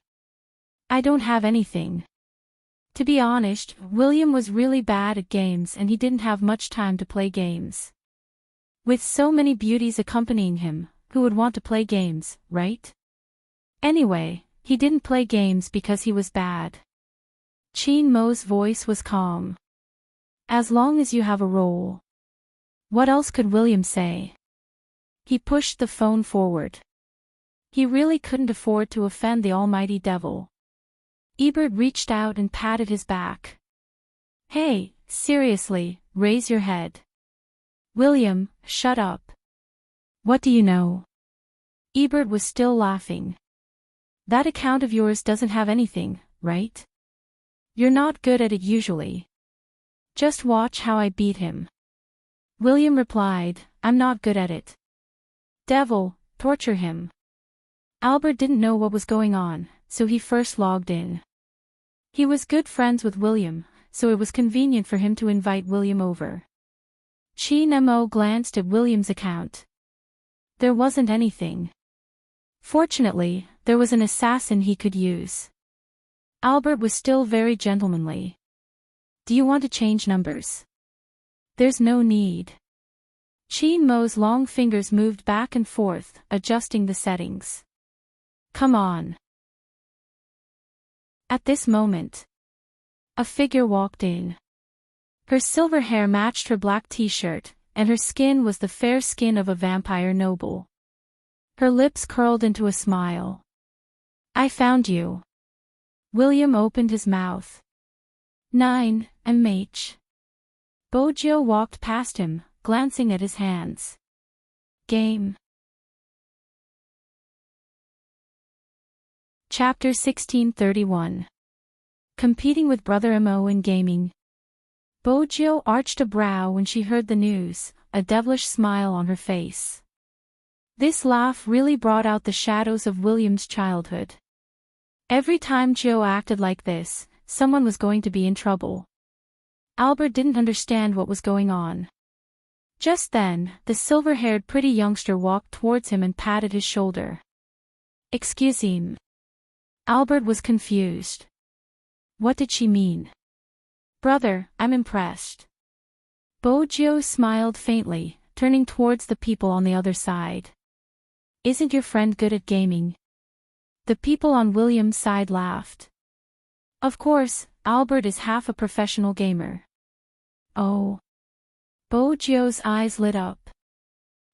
I don't have anything. To be honest, William was really bad at games and he didn't have much time to play games. With so many beauties accompanying him, who would want to play games, right? Anyway, he didn't play games because he was bad. Chi Nemo's voice was calm. As long as you have a role. What else could William say? He pushed the phone forward. He really couldn't afford to offend the almighty devil. Ebert reached out and patted his back. Hey, seriously, raise your head. William, shut up. What do you know? Ebert was still laughing. That account of yours doesn't have anything, right? You're not good at it usually. Just watch how I beat him. William replied, I'm not good at it. Devil, torture him. Albert didn't know what was going on, so he first logged in. He was good friends with William, so it was convenient for him to invite William over. Chi Nemo glanced at William's account. There wasn't anything. Fortunately, there was an assassin he could use. Albert was still very gentlemanly. Do you want to change numbers? There's no need. Chi Nemo's long fingers moved back and forth, adjusting the settings. Come on. At this moment, a figure walked in. Her silver hair matched her black t-shirt, and her skin was the fair skin of a vampire noble. Her lips curled into a smile. I found you. William opened his mouth. 9, MH. Boggio walked past him, glancing at his hands. Game. Chapter 1631. Competing with Brother Mo in gaming. Boggio arched a brow when she heard the news, a devilish smile on her face. This laugh really brought out the shadows of William's childhood. Every time Gio acted like this, someone was going to be in trouble. Albert didn't understand what was going on. Just then, the silver-haired pretty youngster walked towards him and patted his shoulder. Excuse me. Albert was confused. What did she mean? Brother, I'm impressed. Boggio smiled faintly, turning towards the people on the other side. Isn't your friend good at gaming? The people on William's side laughed. Of course, Albert is half a professional gamer. Oh. Boggio's eyes lit up.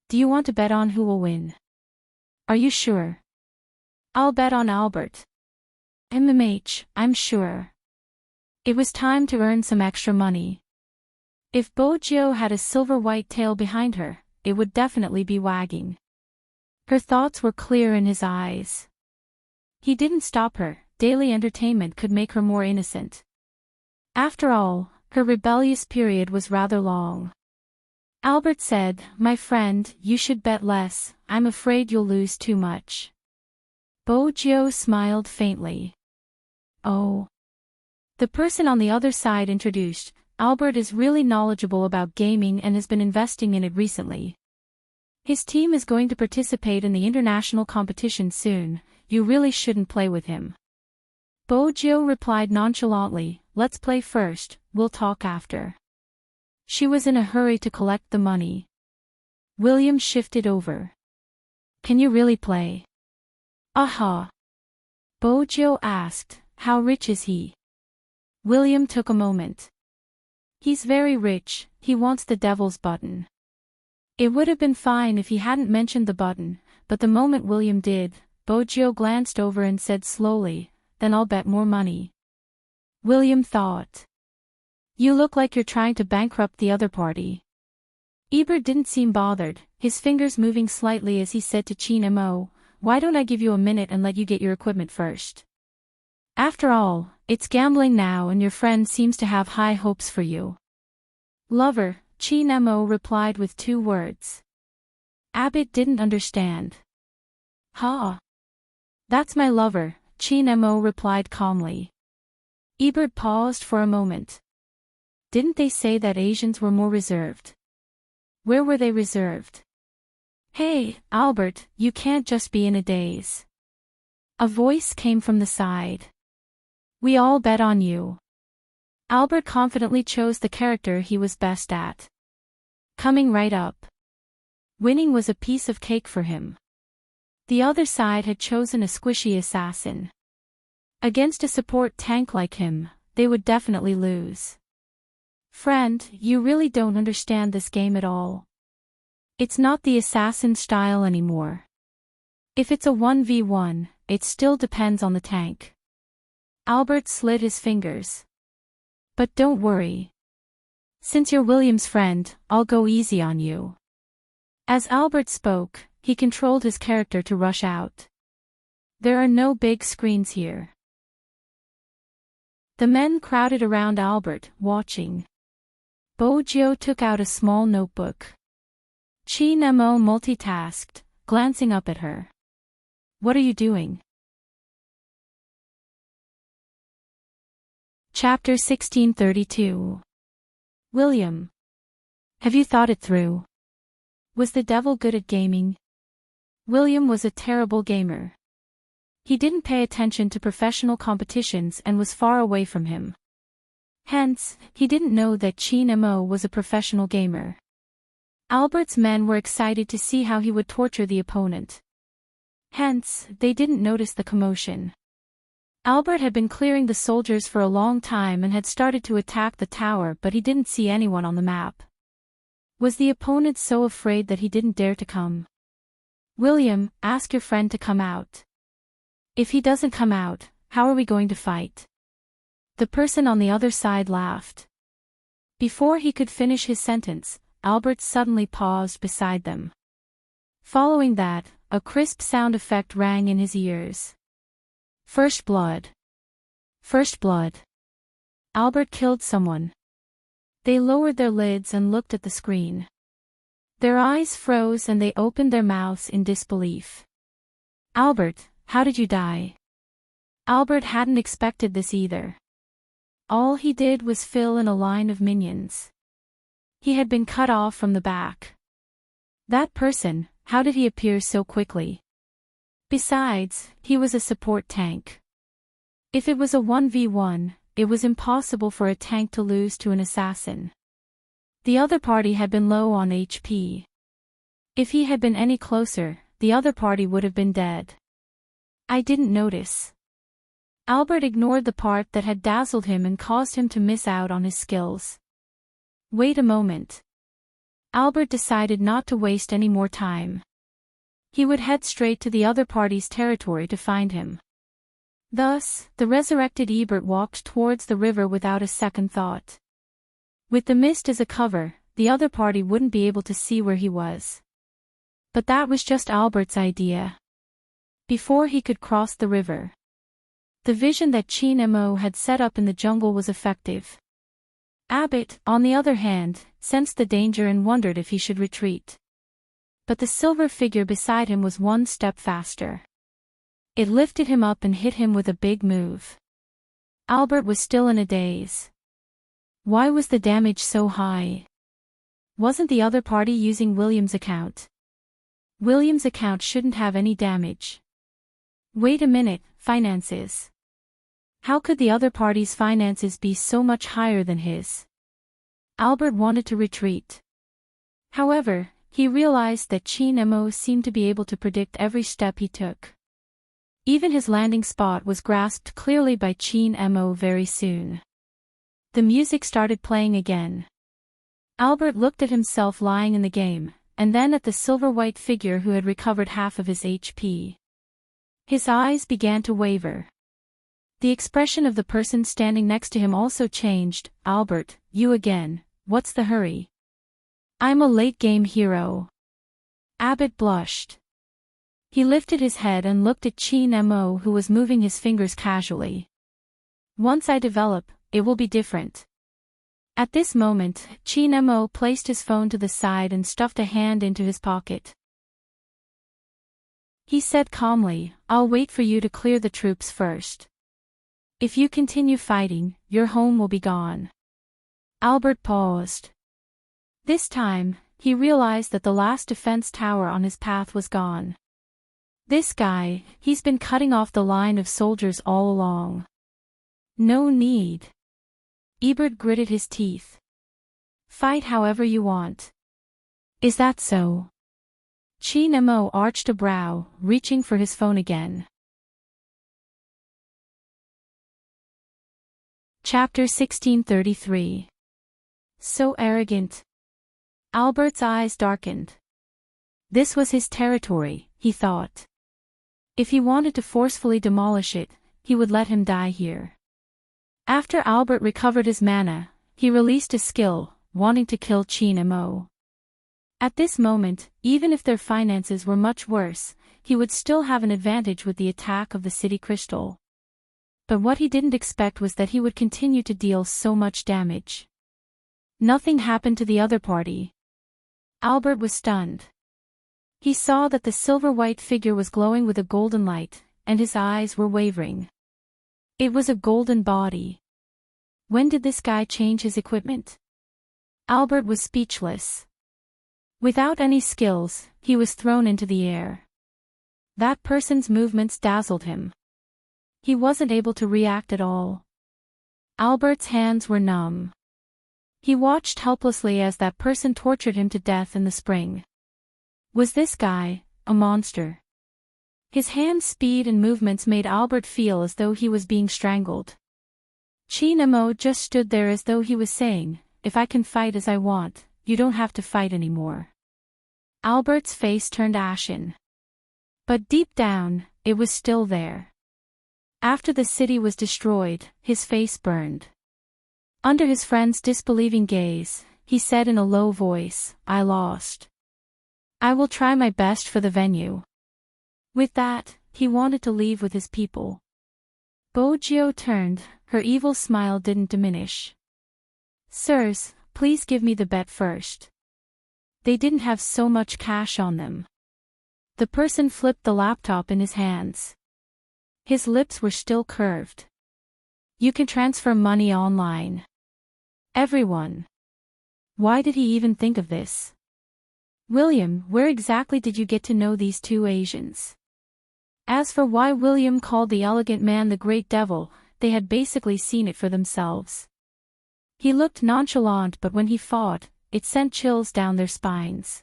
Do you want to bet on who will win? Are you sure? I'll bet on Albert. MMH, I'm sure. It was time to earn some extra money. If Bojo had a silver-white tail behind her, it would definitely be wagging. Her thoughts were clear in his eyes. He didn't stop her. Daily entertainment could make her more innocent. After all, her rebellious period was rather long. Albert said, "My friend, you should bet less. I'm afraid you'll lose too much." Bojo smiled faintly. "Oh." The person on the other side introduced, "Albert is really knowledgeable about gaming and has been investing in it recently. His team is going to participate in the international competition soon. You really shouldn't play with him." Bojo replied nonchalantly, "Let's play first, we'll talk after." She was in a hurry to collect the money. William shifted over. "Can you really play?" "Aha." Bojo asked, "How rich is he?" William took a moment. "He's very rich, he wants the devil's button." It would have been fine if he hadn't mentioned the button, but the moment William did, Bojo glanced over and said slowly, "Then I'll bet more money." William thought. "You look like you're trying to bankrupt the other party." Ebert didn't seem bothered, his fingers moving slightly as he said to Chin Mo, "Why don't I give you a minute and let you get your equipment first? After all, it's gambling now and your friend seems to have high hopes for you." "Lover," Chin Mo replied with 2 words. Abbott didn't understand. "Ha! That's my lover," Chin Mo replied calmly. Ebert paused for a moment. Didn't they say that Asians were more reserved? Where were they reserved? "Hey, Albert, you can't just be in a daze." A voice came from the side. "We all bet on you." Albert confidently chose the character he was best at. Coming right up. Winning was a piece of cake for him. The other side had chosen a squishy assassin. Against a support tank like him, they would definitely lose. "Friend, you really don't understand this game at all. It's not the assassin style anymore. If it's a 1v1, it still depends on the tank." Albert slid his fingers. "But don't worry. Since you're William's friend, I'll go easy on you." As Albert spoke, he controlled his character to rush out. There are no big screens here. The men crowded around Albert, watching. Bojo took out a small notebook. Chin Mo multitasked, glancing up at her. "What are you doing?" Chapter 1632. William. Have you thought it through? Was the devil good at gaming? William was a terrible gamer. He didn't pay attention to professional competitions and was far away from him. Hence, he didn't know that Chin Mo was a professional gamer. Albert's men were excited to see how he would torture the opponent. Hence, they didn't notice the commotion. Albert had been clearing the soldiers for a long time and had started to attack the tower, but he didn't see anyone on the map. Was the opponent so afraid that he didn't dare to come? "William, ask your friend to come out." "If he doesn't come out, how are we going to fight?" The person on the other side laughed. Before he could finish his sentence, Albert suddenly paused beside them. Following that, a crisp sound effect rang in his ears. "First blood. First blood. Albert killed someone." They lowered their lids and looked at the screen. Their eyes froze and they opened their mouths in disbelief. "Albert, how did you die?" Albert hadn't expected this either. All he did was fill in a line of minions. He had been cut off from the back. That person, how did he appear so quickly? Besides, he was a support tank. If it was a 1v1, it was impossible for a tank to lose to an assassin. The other party had been low on HP. If he had been any closer, the other party would have been dead. "I didn't notice." Albert ignored the part that had dazzled him and caused him to miss out on his skills. "Wait a moment." Albert decided not to waste any more time. He would head straight to the other party's territory to find him. Thus, the resurrected Ebert walked towards the river without a second thought. With the mist as a cover, the other party wouldn't be able to see where he was. But that was just Albert's idea. Before he could cross the river, the vision that Chin Mo had set up in the jungle was effective. Abbott, on the other hand, sensed the danger and wondered if he should retreat. But the silver figure beside him was one step faster. It lifted him up and hit him with a big move. Albert was still in a daze. Why was the damage so high? Wasn't the other party using William's account? William's account shouldn't have any damage. Wait a minute, finances. How could the other party's finances be so much higher than his? Albert wanted to retreat. However, he realized that Chin Mo seemed to be able to predict every step he took. Even his landing spot was grasped clearly by Chin Mo very soon. The music started playing again. Albert looked at himself lying in the game, and then at the silver-white figure who had recovered half of his HP. His eyes began to waver. The expression of the person standing next to him also changed. Albert, you again, what's the hurry? I'm a late-game hero. Abbott blushed. He lifted his head and looked at Chin Mo, who was moving his fingers casually. Once I develop, it will be different. At this moment, Chin Mo placed his phone to the side and stuffed a hand into his pocket. He said calmly, I'll wait for you to clear the troops first. If you continue fighting, your home will be gone. Albert paused. This time, he realized that the last defense tower on his path was gone. This guy, he's been cutting off the line of soldiers all along. No need. Ebert gritted his teeth. Fight however you want. Is that so? Chin Mo arched a brow, reaching for his phone again. Chapter 1633. So arrogant. Albert's eyes darkened. This was his territory, he thought. If he wanted to forcefully demolish it, he would let him die here. After Albert recovered his mana, he released a skill, wanting to kill Chin Mo. At this moment, even if their finances were much worse, he would still have an advantage with the attack of the city crystal. But what he didn't expect was that he would continue to deal so much damage. Nothing happened to the other party. Albert was stunned. He saw that the silver-white figure was glowing with a golden light, and his eyes were wavering. It was a golden body. When did this guy change his equipment? Albert was speechless. Without any skills, he was thrown into the air. That person's movements dazzled him. He wasn't able to react at all. Albert's hands were numb. He watched helplessly as that person tortured him to death in the spring. Was this guy a monster? His hand's speed and movements made Albert feel as though he was being strangled. Chin Mo just stood there as though he was saying, if I can fight as I want, you don't have to fight anymore. Albert's face turned ashen. But deep down, it was still there. After the city was destroyed, his face burned. Under his friend's disbelieving gaze, he said in a low voice, I lost. I will try my best for the venue. With that, he wanted to leave with his people. Bojio turned, her evil smile didn't diminish. Sirs, please give me the bet first. They didn't have so much cash on them. The person flipped the laptop in his hands. His lips were still curved. You can transfer money online. Everyone. Why did he even think of this? William, where exactly did you get to know these two Asians? As for why William called the elegant man the Great Devil, they had basically seen it for themselves. He looked nonchalant, but when he fought, it sent chills down their spines.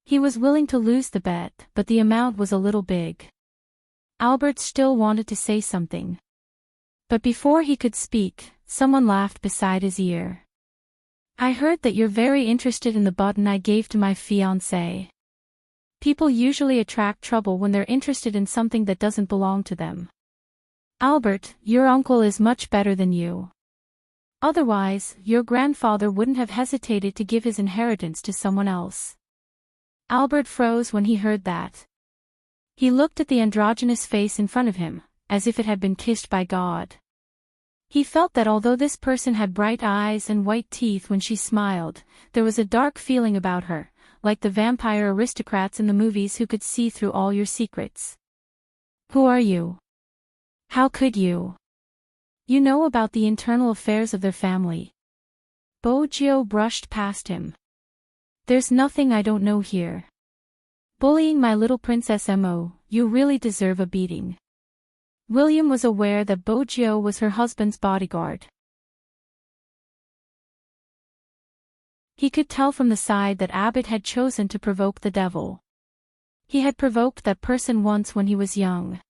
He was willing to lose the bet, but the amount was a little big. Albert still wanted to say something. But before he could speak, someone laughed beside his ear. I heard that you're very interested in the button I gave to my fiancé. People usually attract trouble when they're interested in something that doesn't belong to them. Albert, your uncle is much better than you. Otherwise, your grandfather wouldn't have hesitated to give his inheritance to someone else. Albert froze when he heard that. He looked at the androgynous face in front of him, as if it had been kissed by God. He felt that although this person had bright eyes and white teeth when she smiled, there was a dark feeling about her, like the vampire aristocrats in the movies who could see through all your secrets. Who are you? How could you? You know about the internal affairs of their family. Boggio brushed past him. There's nothing I don't know here. Bullying my little princess Mo, you really deserve a beating. William was aware that Boggio was her husband's bodyguard. He could tell from the side that Abbott had chosen to provoke the devil. He had provoked that person once when he was young.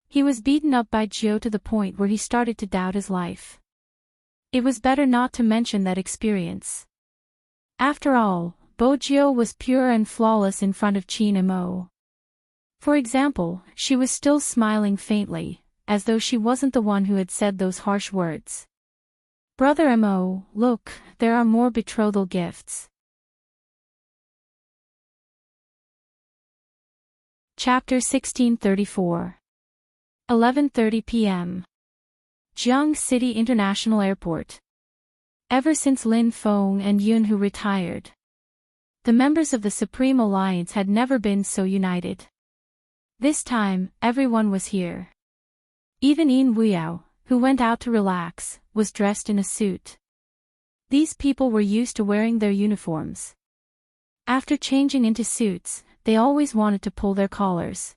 He was beaten up by Gio to the point where he started to doubt his life. It was better not to mention that experience. After all, Boggio was pure and flawless in front of Chin Mo. For example, she was still smiling faintly, as though she wasn't the one who had said those harsh words. Brother Mo, look, there are more betrothal gifts. Chapter 1634. 11:30 p.m. Jiang City International Airport. Ever since Lin Feng and Yun Hu retired, the members of the Supreme Alliance had never been so united. This time, everyone was here. Even Yin Wuyo, who went out to relax, was dressed in a suit. These people were used to wearing their uniforms. After changing into suits, they always wanted to pull their collars.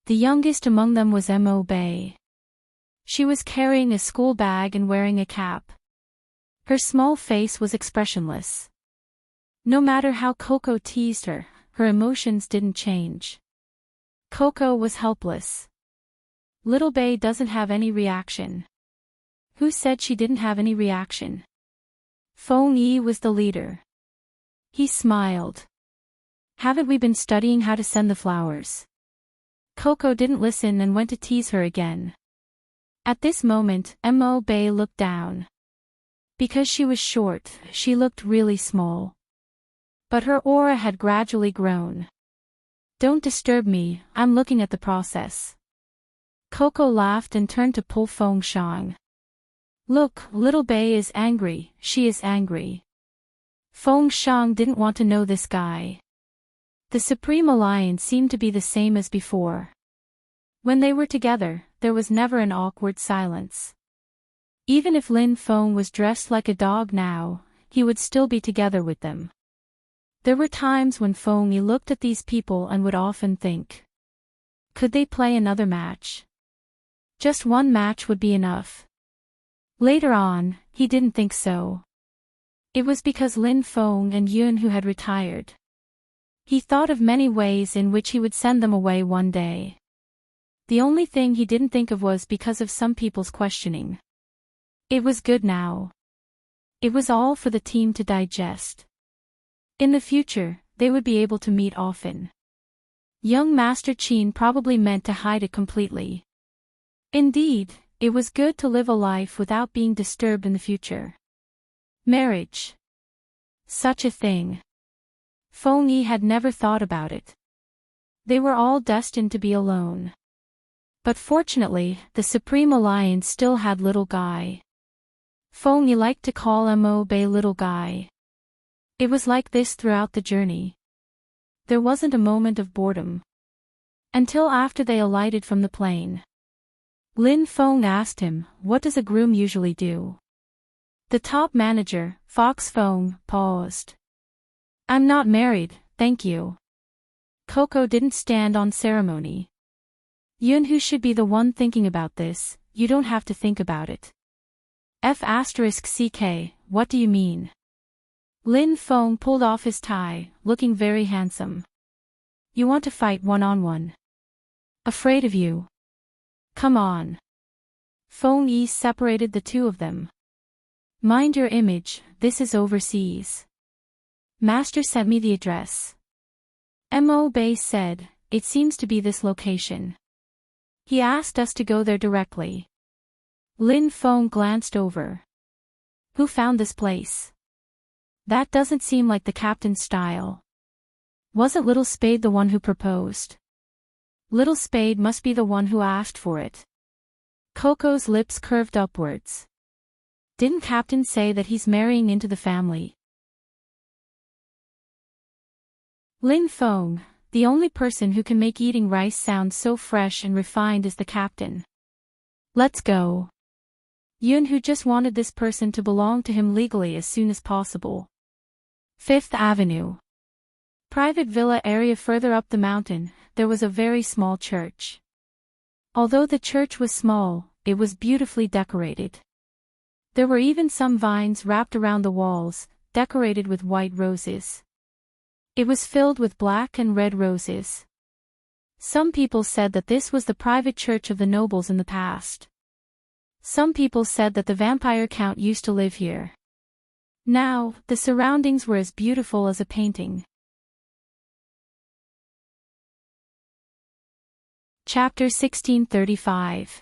The youngest among them was Mo Bei. She was carrying a school bag and wearing a cap. Her small face was expressionless. No matter how Coco teased her, her emotions didn't change. Coco was helpless. Little Bei doesn't have any reaction. Who said she didn't have any reaction? Feng Yi was the leader. He smiled. Haven't we been studying how to send the flowers? Coco didn't listen and went to tease her again. At this moment, Mo Bei looked down. Because she was short, she looked really small. But her aura had gradually grown. Don't disturb me, I'm looking at the process. Coco laughed and turned to pull Feng Shang. Look, little Bei is angry, she is angry. Feng Shang didn't want to know this guy. The Supreme Alliance seemed to be the same as before. When they were together, there was never an awkward silence. Even if Lin Feng was dressed like a dog now, he would still be together with them. There were times when Feng Yi looked at these people and would often think, could they play another match? Just one match would be enough. Later on, he didn't think so. It was because Lin Feng and Yun Hu had retired. He thought of many ways in which he would send them away one day. The only thing he didn't think of was because of some people's questioning. It was good now. It was all for the team to digest. In the future, they would be able to meet often. Young Master Qin probably meant to hide it completely. Indeed, it was good to live a life without being disturbed in the future. Marriage. Such a thing. Feng Yi had never thought about it. They were all destined to be alone. But fortunately, the Supreme Alliance still had Little Guy. Feng Yi liked to call Mo Bei Little Guy. It was like this throughout the journey. There wasn't a moment of boredom. Until after they alighted from the plane. Lin Feng asked him, what does a groom usually do? The top manager, Fox Feng, paused. I'm not married, thank you. Coco didn't stand on ceremony. Yun Hu should be the one thinking about this, you don't have to think about it. F***CK, what do you mean? Lin Feng pulled off his tie, looking very handsome. You want to fight one-on-one? Afraid of you? Come on. Feng Yi separated the two of them. Mind your image, this is overseas. Master sent me the address. Mo Bei said, it seems to be this location. He asked us to go there directly. Lin Feng glanced over. Who found this place? That doesn't seem like the captain's style. Wasn't Little Spade the one who proposed? Little Spade must be the one who asked for it. Coco's lips curved upwards. Didn't Captain say that he's marrying into the family? Lin Feng, the only person who can make eating rice sound so fresh and refined is the captain. Let's go. Yun, who just wanted this person to belong to him legally as soon as possible. Fifth Avenue. Private villa area further up the mountain, there was a very small church. Although the church was small, it was beautifully decorated. There were even some vines wrapped around the walls, decorated with white roses. It was filled with black and red roses. Some people said that this was the private church of the nobles in the past. Some people said that the vampire count used to live here. Now, the surroundings were as beautiful as a painting. Chapter 1635.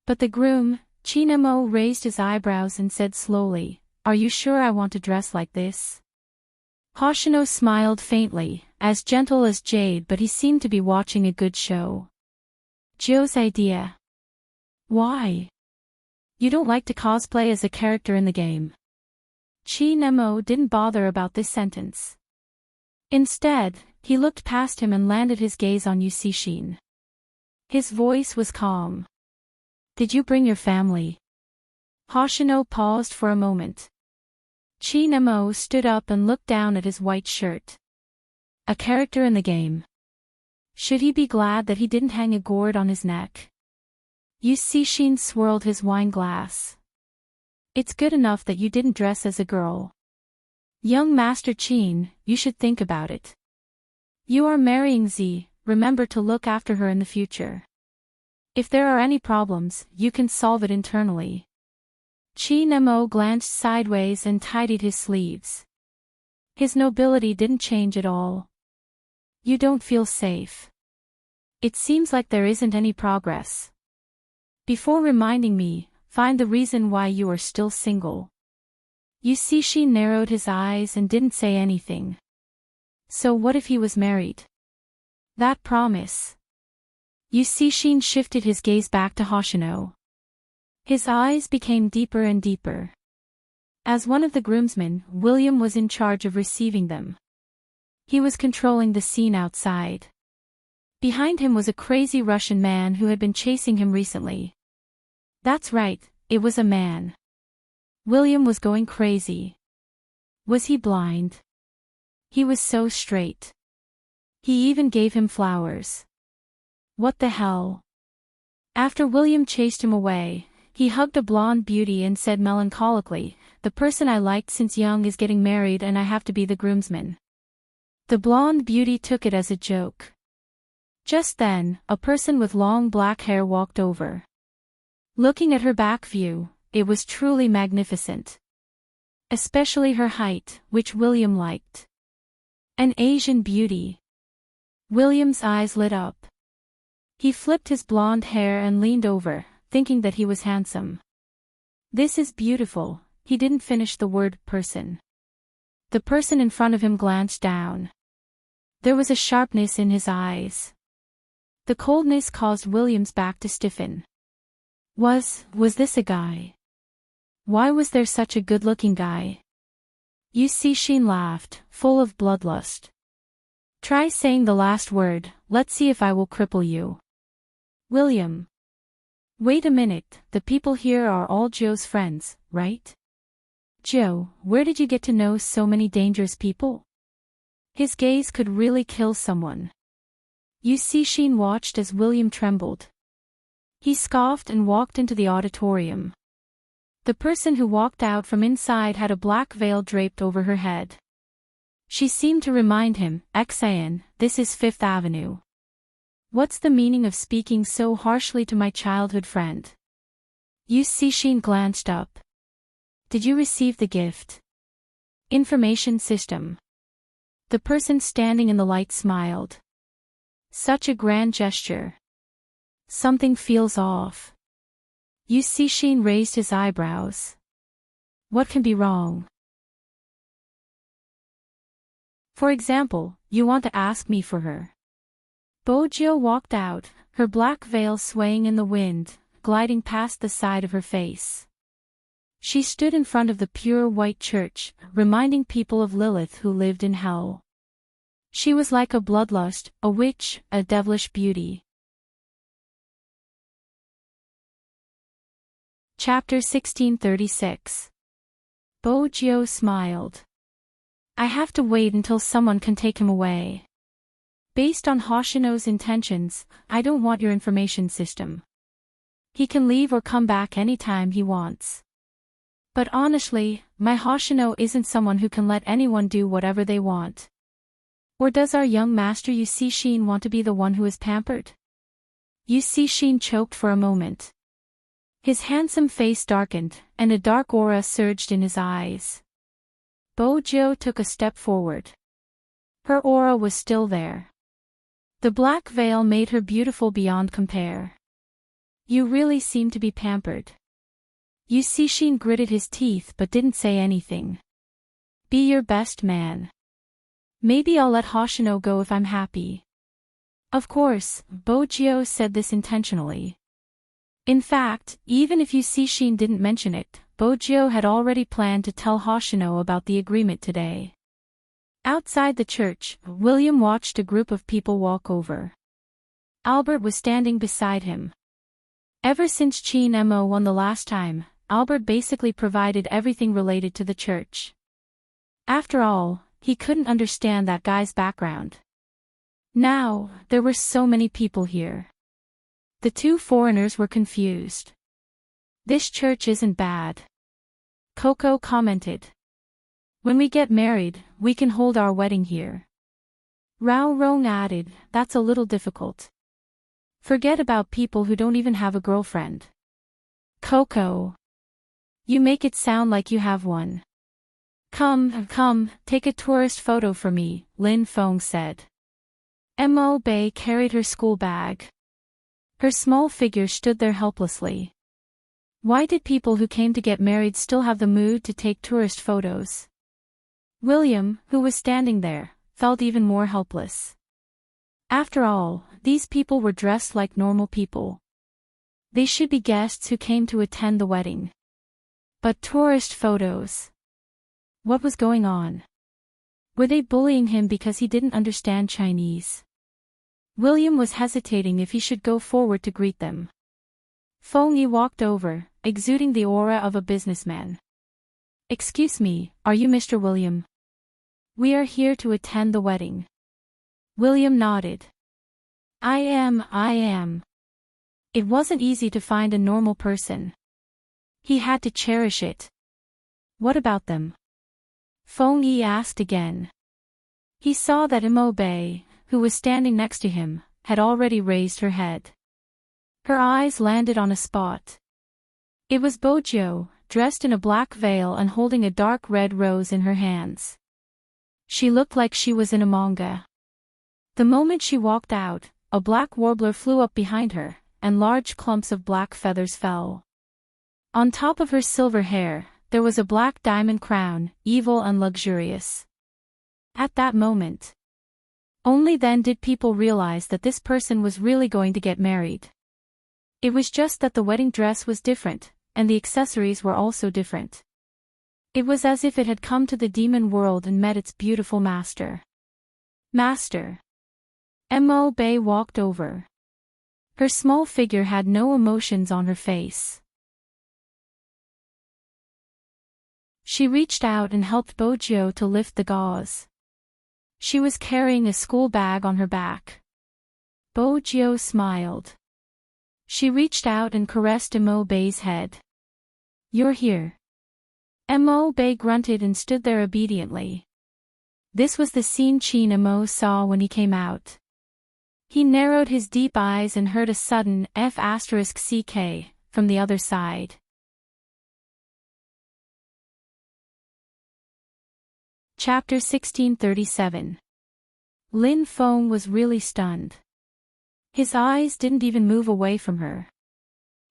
But the groom, Chinamo, raised his eyebrows and said slowly, "Are you sure I want to dress like this?" Hoshino smiled faintly, as gentle as jade, but he seemed to be watching a good show. Joe's idea. Why? You don't like to cosplay as a character in the game. Chinamo didn't bother about this sentence. Instead, he looked past him and landed his gaze on Yusishin. His voice was calm. Did you bring your family? Hoshino paused for a moment. Chinamo stood up and looked down at his white shirt. A character in the game. Should he be glad that he didn't hang a gourd on his neck? Yusishin swirled his wine glass. It's good enough that you didn't dress as a girl. Young Master Chin, you should think about it. You are marrying Z, remember to look after her in the future. If there are any problems, you can solve it internally. Chinamo glanced sideways and tidied his sleeves. His nobility didn't change at all. You don't feel safe. It seems like there isn't any progress. Before reminding me, find the reason why you are still single. Yusishi narrowed his eyes and didn't say anything. So what if he was married? That promise. Yusishin shifted his gaze back to Hoshino. His eyes became deeper and deeper. As one of the groomsmen, William was in charge of receiving them. He was controlling the scene outside. Behind him was a crazy Russian man who had been chasing him recently. That's right, it was a man. William was going crazy. Was he blind? He was so straight. He even gave him flowers. What the hell? After William chased him away, he hugged a blonde beauty and said melancholically, "The person I liked since young is getting married and I have to be the groomsman." The blonde beauty took it as a joke. Just then, a person with long black hair walked over. Looking at her back view, it was truly magnificent. Especially her height, which William liked. An Asian beauty. William's eyes lit up. He flipped his blonde hair and leaned over, thinking that he was handsome. This is beautiful. He didn't finish the word person. The person in front of him glanced down. There was a sharpness in his eyes. The coldness caused William's back to stiffen. Was this a guy? Why was there such a good-looking guy? Yusishin laughed, full of bloodlust. Try saying the last word, let's see if I will cripple you. William. Wait a minute, the people here are all Joe's friends, right? Joe, where did you get to know so many dangerous people? His gaze could really kill someone. Yusishin watched as William trembled. He scoffed and walked into the auditorium. The person who walked out from inside had a black veil draped over her head. She seemed to remind him, "Xan, this is Fifth Avenue. What's the meaning of speaking so harshly to my childhood friend?" Yusishin glanced up. Did you receive the gift? Information system. The person standing in the light smiled. Such a grand gesture. Something feels off. Yusishin raised his eyebrows. What can be wrong? For example, you want to ask me for her. Bojo walked out, her black veil swaying in the wind, gliding past the side of her face. She stood in front of the pure white church, reminding people of Lilith who lived in hell. She was like a bloodlust, a witch, a devilish beauty. Chapter 1636. Bojo smiled. I have to wait until someone can take him away. Based on Hoshino's intentions, I don't want your information system. He can leave or come back anytime he wants. But honestly, my Hoshino isn't someone who can let anyone do whatever they want. Or does our young master Yu Cixin want to be the one who is pampered? Yu Cixin choked for a moment. His handsome face darkened, and a dark aura surged in his eyes. Bojo took a step forward. Her aura was still there. The black veil made her beautiful beyond compare. You really seem to be pampered. Yu Cixin gritted his teeth but didn't say anything. Be your best man. Maybe I'll let Hoshino go if I'm happy. Of course, Bojo said this intentionally. In fact, even if Yu Cixin didn't mention it, Bojo had already planned to tell Hoshino about the agreement today. Outside the church, William watched a group of people walk over. Albert was standing beside him. Ever since Chin Mo won the last time, Albert basically provided everything related to the church. After all, he couldn't understand that guy's background. Now, there were so many people here. The two foreigners were confused. This church isn't bad. Coco commented. When we get married, we can hold our wedding here. Rao Rong added, that's a little difficult. Forget about people who don't even have a girlfriend. Coco. You make it sound like you have one. Come, take a tourist photo for me, Lin Feng said. Mo Bei carried her school bag. Her small figure stood there helplessly. Why did people who came to get married still have the mood to take tourist photos? William, who was standing there, felt even more helpless. After all, these people were dressed like normal people. They should be guests who came to attend the wedding. But tourist photos. What was going on? Were they bullying him because he didn't understand Chinese? William was hesitating if he should go forward to greet them. Feng Yi walked over, exuding the aura of a businessman. Excuse me, are you Mr. William? We are here to attend the wedding. William nodded. I am. It wasn't easy to find a normal person. He had to cherish it. What about them? Feng Yi asked again. He saw that Mo Bei, who was standing next to him, had already raised her head. Her eyes landed on a spot. It was Bojo, dressed in a black veil and holding a dark red rose in her hands. She looked like she was in a manga. The moment she walked out, a black warbler flew up behind her, and large clumps of black feathers fell. On top of her silver hair, there was a black diamond crown, evil and luxurious. At that moment, only then did people realize that this person was really going to get married. It was just that the wedding dress was different, and the accessories were also different. It was as if it had come to the demon world and met its beautiful master. Master. Mo Bei walked over. Her small figure had no emotions on her face. She reached out and helped Bojo to lift the gauze. She was carrying a school bag on her back. Bojo smiled. She reached out and caressed Mo Bei's head. You're here. Mo Bei grunted and stood there obediently. This was the scene Chin Mo saw when he came out. He narrowed his deep eyes and heard a sudden F***ck from the other side. Chapter 1637. Lin Feng was really stunned. His eyes didn't even move away from her.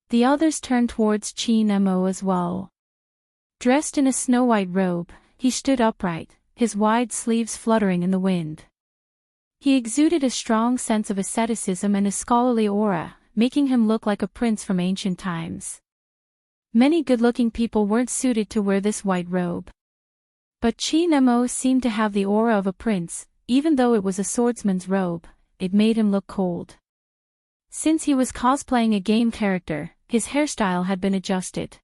The others turned towards Chin Mo as well. Dressed in a snow-white robe, he stood upright, his wide sleeves fluttering in the wind. He exuded a strong sense of asceticism and a scholarly aura, making him look like a prince from ancient times. Many good-looking people weren't suited to wear this white robe. But Qin Mo seemed to have the aura of a prince, even though it was a swordsman's robe, it made him look cold. Since he was cosplaying a game character, his hairstyle had been adjusted.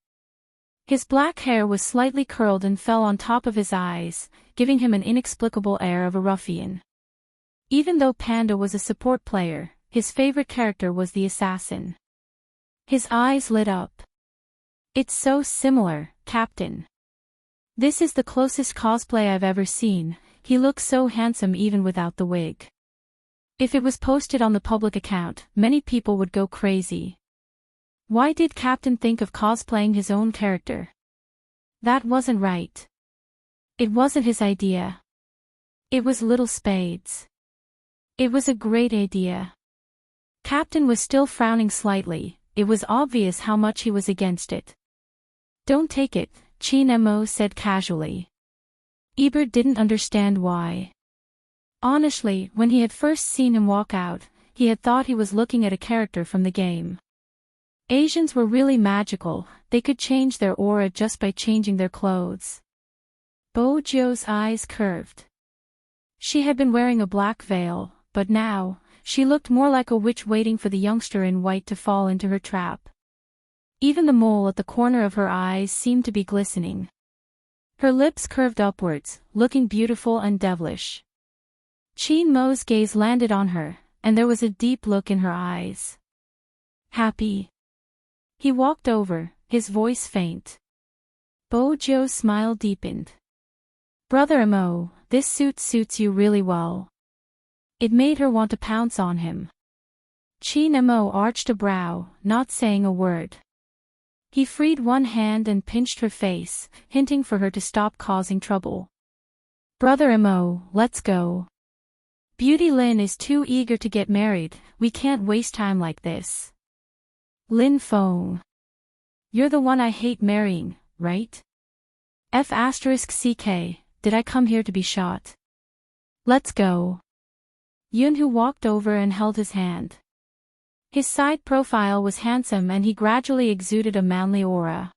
His black hair was slightly curled and fell on top of his eyes, giving him an inexplicable air of a ruffian. Even though Panda was a support player, his favorite character was the assassin. His eyes lit up. "It's so similar, Captain. This is the closest cosplay I've ever seen. He looks so handsome even without the wig." If it was posted on the public account, many people would go crazy. Why did Captain think of cosplaying his own character? That wasn't right. It wasn't his idea. It was Little Spade's. It was a great idea. Captain was still frowning slightly, it was obvious how much he was against it. "Don't take it," Qin Mo said casually. Ebert didn't understand why. Honestly, when he had first seen him walk out, he had thought he was looking at a character from the game. Asians were really magical, they could change their aura just by changing their clothes. Bojo's eyes curved. She had been wearing a black veil, but now, she looked more like a witch waiting for the youngster in white to fall into her trap. Even the mole at the corner of her eyes seemed to be glistening. Her lips curved upwards, looking beautiful and devilish. Qin Mo's gaze landed on her, and there was a deep look in her eyes. "Happy?" He walked over, his voice faint. Bojo's smile deepened. "Brother Mo, this suit suits you really well." It made her want to pounce on him. Qin Mo arched a brow, not saying a word. He freed one hand and pinched her face, hinting for her to stop causing trouble. "Brother Mo, let's go. Beauty Lin is too eager to get married, we can't waste time like this." "Lin Feng. You're the one I hate marrying, right? F***ck, did I come here to be shot? Let's go." Yunhu walked over and held his hand. His side profile was handsome and he gradually exuded a manly aura.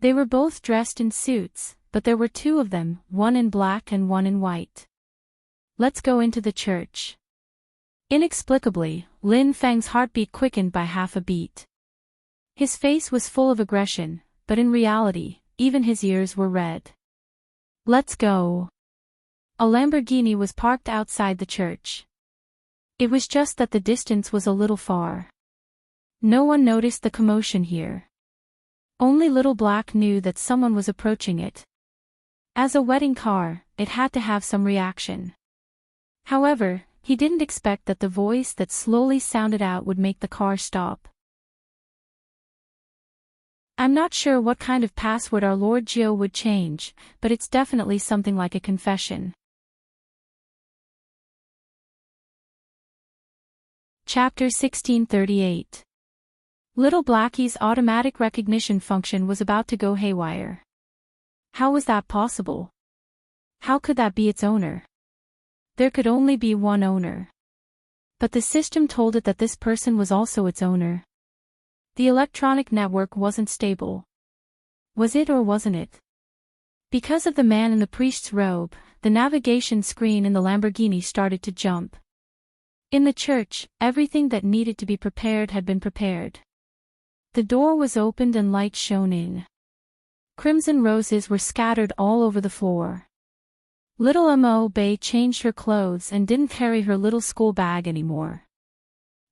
They were both dressed in suits, but there were two of them, one in black and one in white. "Let's go into the church." Inexplicably, Lin Feng's heartbeat quickened by half a beat. His face was full of aggression, but in reality, even his ears were red. "Let's go." A Lamborghini was parked outside the church. It was just that the distance was a little far. No one noticed the commotion here. Only Little Black knew that someone was approaching it. As a wedding car, it had to have some reaction. However, he didn't expect that the voice that slowly sounded out would make the car stop. "I'm not sure what kind of password our Lord Jiao would change, but it's definitely something like a confession." Chapter 1638. Little Blackie's automatic recognition function was about to go haywire. How was that possible? How could that be its owner? There could only be one owner. But the system told it that this person was also its owner. The electronic network wasn't stable. Was it or wasn't it? Because of the man in the priest's robe, the navigation screen in the Lamborghini started to jump. In the church, everything that needed to be prepared had been prepared. The door was opened and light shone in. Crimson roses were scattered all over the floor. Little Mo Bei changed her clothes and didn't carry her little school bag anymore.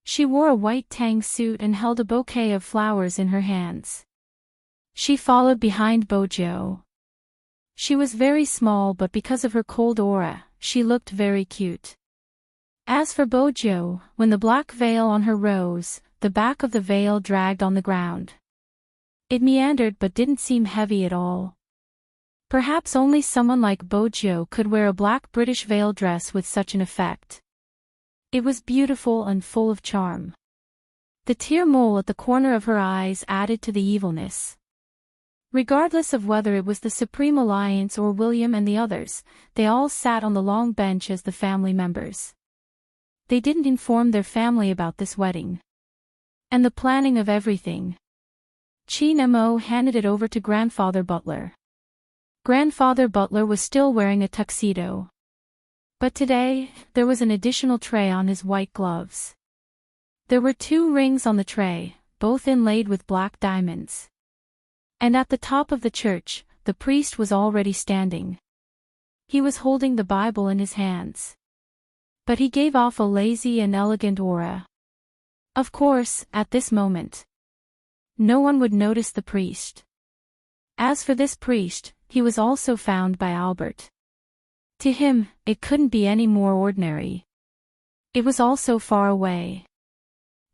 She wore a white tang suit and held a bouquet of flowers in her hands. She followed behind Bojo. She was very small, but because of her cold aura, she looked very cute. As for Bojo, when the black veil on her rose, the back of the veil dragged on the ground. It meandered but didn't seem heavy at all. Perhaps only someone like Bojo could wear a black British veil dress with such an effect. It was beautiful and full of charm. The tear mole at the corner of her eyes added to the evilness. Regardless of whether it was the Supreme Alliance or William and the others, they all sat on the long bench as the family members. They didn't inform their family about this wedding and the planning of everything. Chin Mo handed it over to Grandfather Butler. Grandfather Butler was still wearing a tuxedo. But today, there was an additional tray on his white gloves. There were 2 rings on the tray, both inlaid with black diamonds. And at the top of the church, the priest was already standing. He was holding the Bible in his hands. But he gave off a lazy and elegant aura. Of course, at this moment, no one would notice the priest. As for this priest, he was also found by Albert. To him, it couldn't be any more ordinary. It was also far away.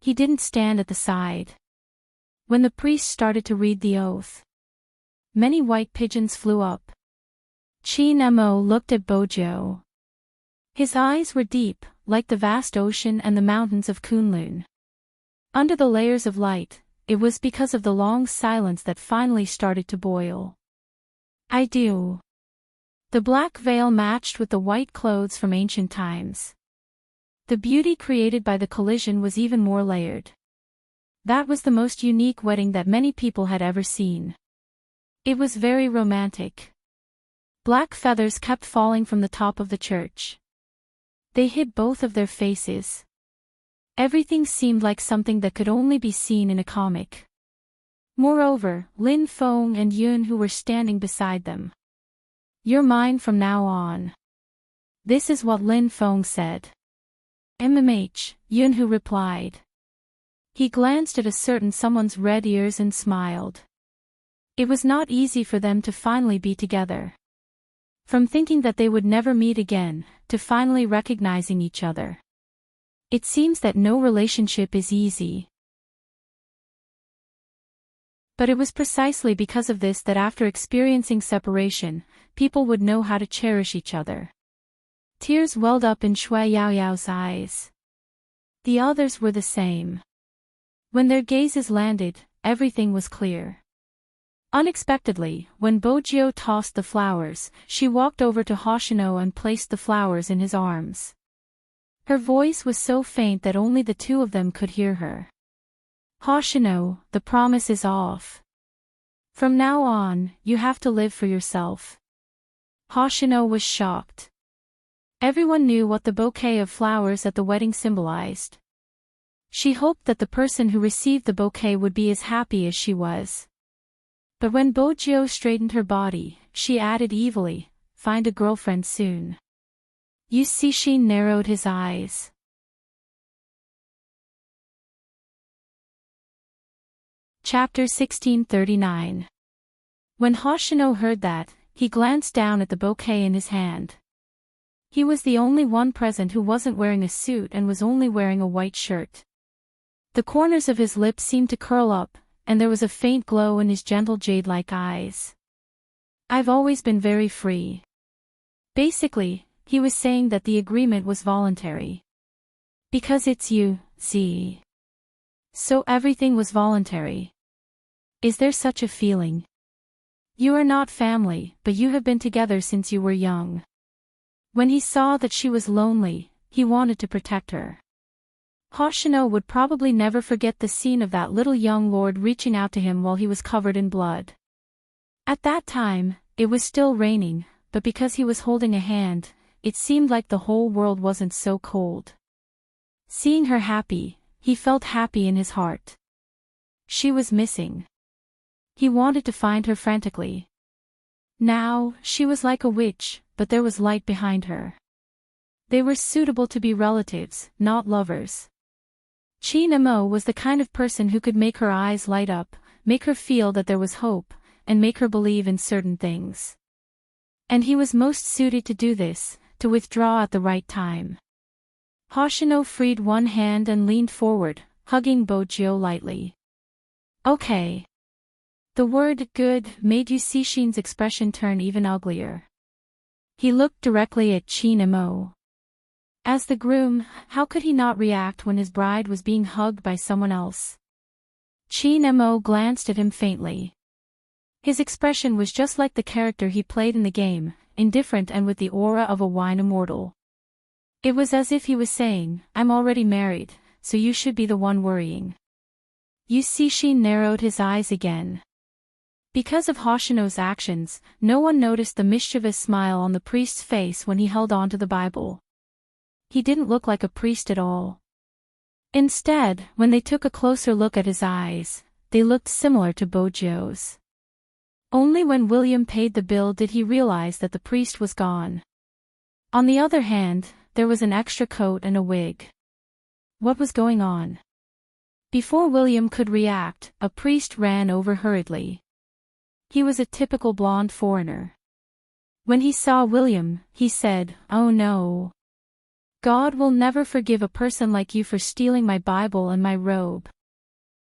He didn't stand at the side. When the priest started to read the oath, many white pigeons flew up. Chin Mo looked at Bojo. His eyes were deep, like the vast ocean and the mountains of Kunlun. Under the layers of light, it was because of the long silence that finally started to boil. I do. The black veil matched with the white clothes from ancient times. The beauty created by the collision was even more layered. That was the most unique wedding that many people had ever seen. It was very romantic. Black feathers kept falling from the top of the church. They hid both of their faces. Everything seemed like something that could only be seen in a comic. Moreover, Lin Feng and Yun who were standing beside them. You're mine from now on. This is what Lin Feng said. Yun who replied. He glanced at a certain someone's red ears and smiled. It was not easy for them to finally be together. From thinking that they would never meet again, to finally recognizing each other. It seems that no relationship is easy. But it was precisely because of this that after experiencing separation, people would know how to cherish each other. Tears welled up in Shui Yaoyao's eyes. The others were the same. When their gazes landed, everything was clear. Unexpectedly, when Bojo tossed the flowers, she walked over to Hoshino and placed the flowers in his arms. Her voice was so faint that only the 2 of them could hear her. Hoshino, the promise is off. From now on, you have to live for yourself. Hoshino was shocked. Everyone knew what the bouquet of flowers at the wedding symbolized. She hoped that the person who received the bouquet would be as happy as she was. But when Bojo straightened her body, she added evilly, "Find a girlfriend soon." Yu Cixin narrowed his eyes. Chapter 1639. When Hoshino heard that, he glanced down at the bouquet in his hand. He was the only one present who wasn't wearing a suit and was only wearing a white shirt. The corners of his lips seemed to curl up, and there was a faint glow in his gentle jade-like eyes. I've always been very free. Basically, he was saying that the agreement was voluntary. Because it's you, Z. So everything was voluntary. Is there such a feeling? You are not family, but you have been together since you were young. When he saw that she was lonely, he wanted to protect her. Hoshino would probably never forget the scene of that little young lord reaching out to him while he was covered in blood. At that time, it was still raining, but because he was holding a hand, it seemed like the whole world wasn't so cold. Seeing her happy, he felt happy in his heart. She was missing. He wanted to find her frantically. Now, she was like a witch, but there was light behind her. They were suitable to be relatives, not lovers. Chin Mo was the kind of person who could make her eyes light up, make her feel that there was hope, and make her believe in certain things. And he was most suited to do this, to withdraw at the right time. Hoshino freed one hand and leaned forward, hugging Bojo lightly. Okay. The word good made Yu Cixin's expression turn even uglier. He looked directly at Chin Mo. As the groom, how could he not react when his bride was being hugged by someone else? Chin Mo glanced at him faintly. His expression was just like the character he played in the game, indifferent and with the aura of a wine immortal. It was as if he was saying, "I'm already married, so you should be the one worrying." You see, she narrowed his eyes again. Because of Hoshino's actions, no one noticed the mischievous smile on the priest's face when he held on to the Bible. He didn't look like a priest at all. Instead, when they took a closer look at his eyes, they looked similar to Bojo's. Only when William paid the bill did he realize that the priest was gone. On the other hand, there was an extra coat and a wig. What was going on? Before William could react, a priest ran over hurriedly. He was a typical blonde foreigner. When he saw William, he said, "Oh no. God will never forgive a person like you for stealing my Bible and my robe.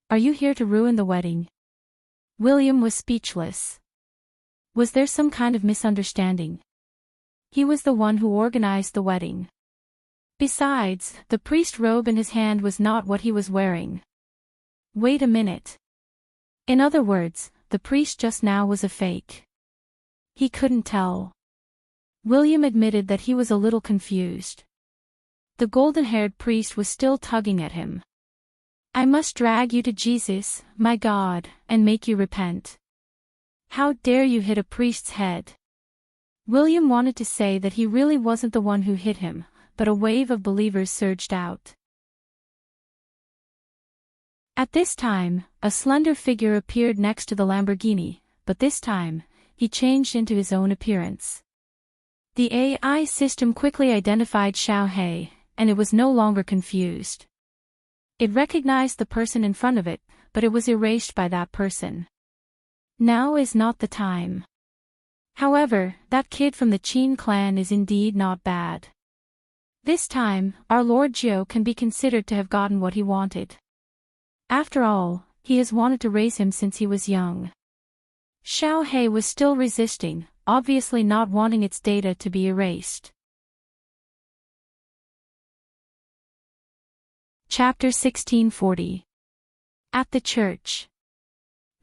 Are you here to ruin the wedding?" William was speechless. Was there some kind of misunderstanding? He was the one who organized the wedding. Besides, the priest robe in his hand was not what he was wearing. Wait a minute. In other words, the priest just now was a fake. He couldn't tell. William admitted that he was a little confused. The golden-haired priest was still tugging at him. "I must drag you to Jesus, my God, and make you repent. How dare you hit a priest's head?" William wanted to say that he really wasn't the one who hit him, but a wave of believers surged out. At this time, a slender figure appeared next to the Lamborghini, but this time, he changed into his own appearance. The AI system quickly identified Xiao He, and it was no longer confused. It recognized the person in front of it, but it was erased by that person. Now is not the time. However, that kid from the Qin clan is indeed not bad. This time, our Lord Jiu can be considered to have gotten what he wanted. After all, he has wanted to raise him since he was young. Xiao He was still resisting, obviously not wanting its data to be erased. Chapter 1640. At the church.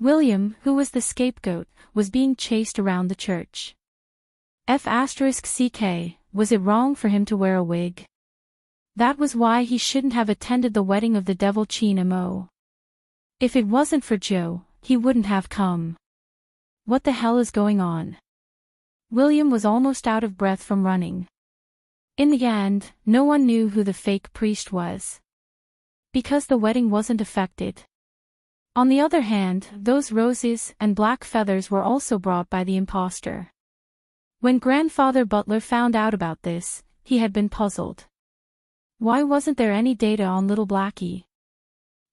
William, who was the scapegoat, was being chased around the church. F***ck, was it wrong for him to wear a wig? That was why he shouldn't have attended the wedding of the devil Qin Mo. If it wasn't for Joe, he wouldn't have come. What the hell is going on? William was almost out of breath from running. In the end, no one knew who the fake priest was. Because the wedding wasn't affected. On the other hand, those roses and black feathers were also brought by the impostor. When Grandfather Butler found out about this, he had been puzzled. Why wasn't there any data on Little Blackie?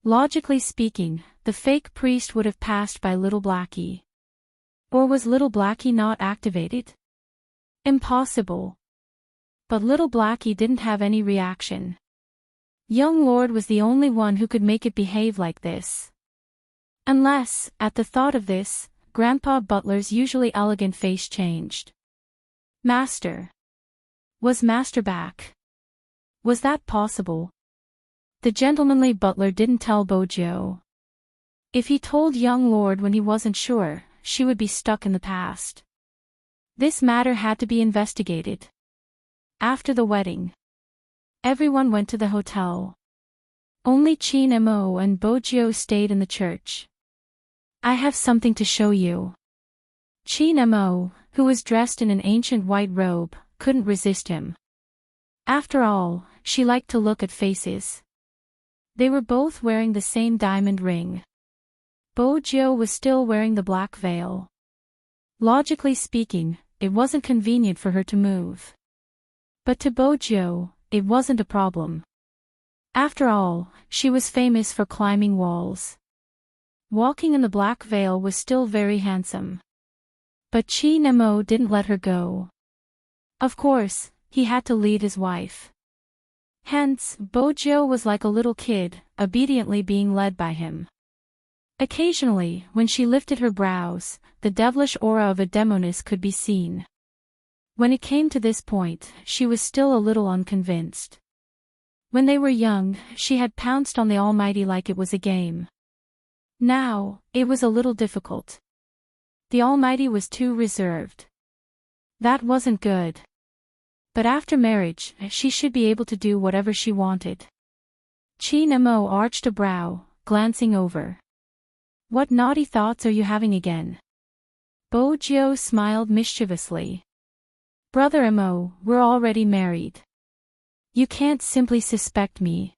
Logically speaking, the fake priest would have passed by Little Blackie. Or was Little Blackie not activated? Impossible. But Little Blackie didn't have any reaction. Young Lord was the only one who could make it behave like this. Unless, at the thought of this, Grandpa Butler's usually elegant face changed. Master. Was Master back? Was that possible? The gentlemanly butler didn't tell Bojo. If he told young Lord when he wasn't sure, she would be stuck in the past. This matter had to be investigated. After the wedding, everyone went to the hotel. Only Qin Mo and Bojo stayed in the church. "I have something to show you." Qin Mo, who was dressed in an ancient white robe, couldn't resist him. After all, she liked to look at faces. They were both wearing the same diamond ring. Bojo was still wearing the black veil. Logically speaking, it wasn't convenient for her to move. But to Bojo, it wasn't a problem. After all, she was famous for climbing walls. Walking in the black veil was still very handsome. But Qin Mo didn't let her go. Of course, he had to lead his wife. Hence, Bojo was like a little kid, obediently being led by him. Occasionally, when she lifted her brows, the devilish aura of a demoness could be seen. When it came to this point, she was still a little unconvinced. When they were young, she had pounced on the Almighty like it was a game. Now, it was a little difficult. The Almighty was too reserved. That wasn't good. But after marriage, she should be able to do whatever she wanted. Qin Mo arched a brow, glancing over. What naughty thoughts are you having again? Bo Jiao smiled mischievously. Brother Mo, we're already married. You can't simply suspect me.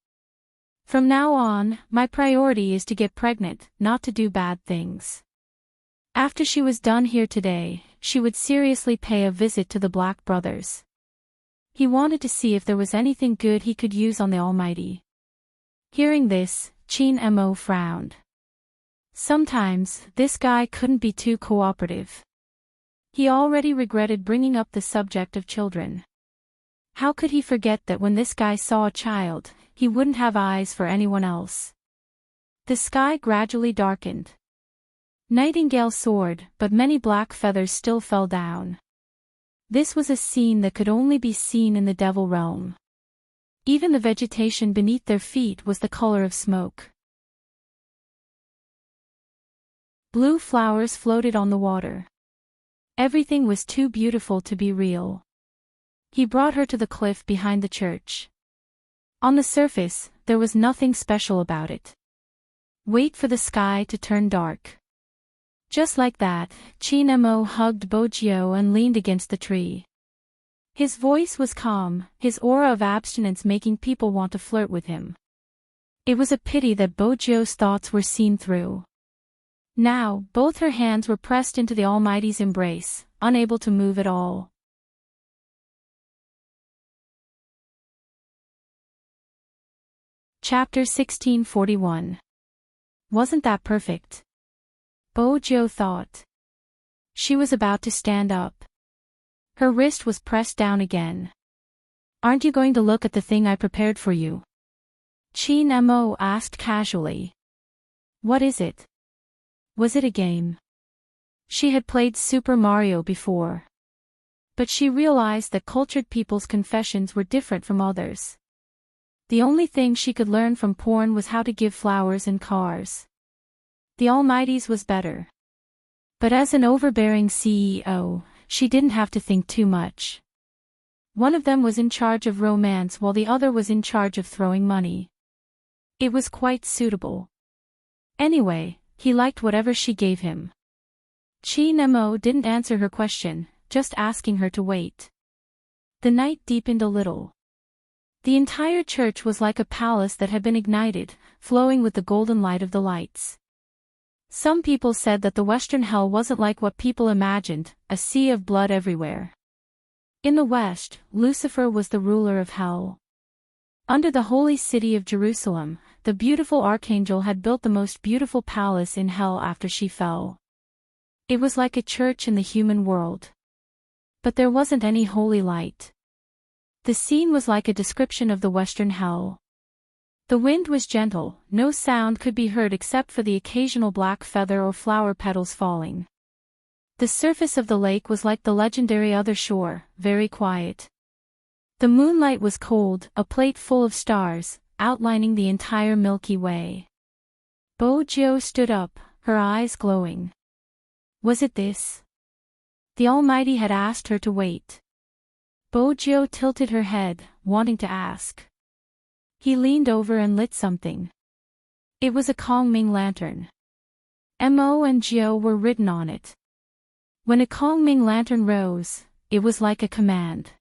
From now on, my priority is to get pregnant, not to do bad things. After she was done here today, she would seriously pay a visit to the Black brothers. He wanted to see if there was anything good he could use on the Almighty. Hearing this, Qin Mo frowned. Sometimes, this guy couldn't be too cooperative. He already regretted bringing up the subject of children. How could he forget that when this guy saw a child, he wouldn't have eyes for anyone else? The sky gradually darkened. Nightingale soared, but many black feathers still fell down. This was a scene that could only be seen in the devil realm. Even the vegetation beneath their feet was the color of smoke. Blue flowers floated on the water. Everything was too beautiful to be real. He brought her to the cliff behind the church. On the surface, there was nothing special about it. Wait for the sky to turn dark. Just like that, Qin Mo hugged Bo Jiao and leaned against the tree. His voice was calm, his aura of abstinence making people want to flirt with him. It was a pity that Bo Jiao's thoughts were seen through. Now, both her hands were pressed into the Almighty's embrace, unable to move at all. Chapter 1641. Wasn't that perfect? Bo Jiao thought. She was about to stand up. Her wrist was pressed down again. Aren't you going to look at the thing I prepared for you? Qin Mo asked casually. What is it? Was it a game? She had played Super Mario before. But she realized that cultured people's confessions were different from others. The only thing she could learn from porn was how to give flowers and cars. The Almighty's was better. But as an overbearing CEO, she didn't have to think too much. One of them was in charge of romance while the other was in charge of throwing money. It was quite suitable. Anyway, he liked whatever she gave him. Qin Mo didn't answer her question, just asking her to wait. The night deepened a little. The entire church was like a palace that had been ignited, flowing with the golden light of the lights. Some people said that the Western hell wasn't like what people imagined, a sea of blood everywhere. In the West, Lucifer was the ruler of hell. Under the holy city of Jerusalem, the beautiful archangel had built the most beautiful palace in hell after she fell. It was like a church in the human world. But there wasn't any holy light. The scene was like a description of the Western hell. The wind was gentle, no sound could be heard except for the occasional black feather or flower petals falling. The surface of the lake was like the legendary other shore, very quiet. The moonlight was cold, a plate full of stars, outlining the entire Milky Way. Bo Jiao stood up, her eyes glowing. Was it this? The Almighty had asked her to wait. Bo Jiao tilted her head, wanting to ask. He leaned over and lit something. It was a Kongming lantern. Mo and Jiao were written on it. When a Kongming lantern rose, it was like a command.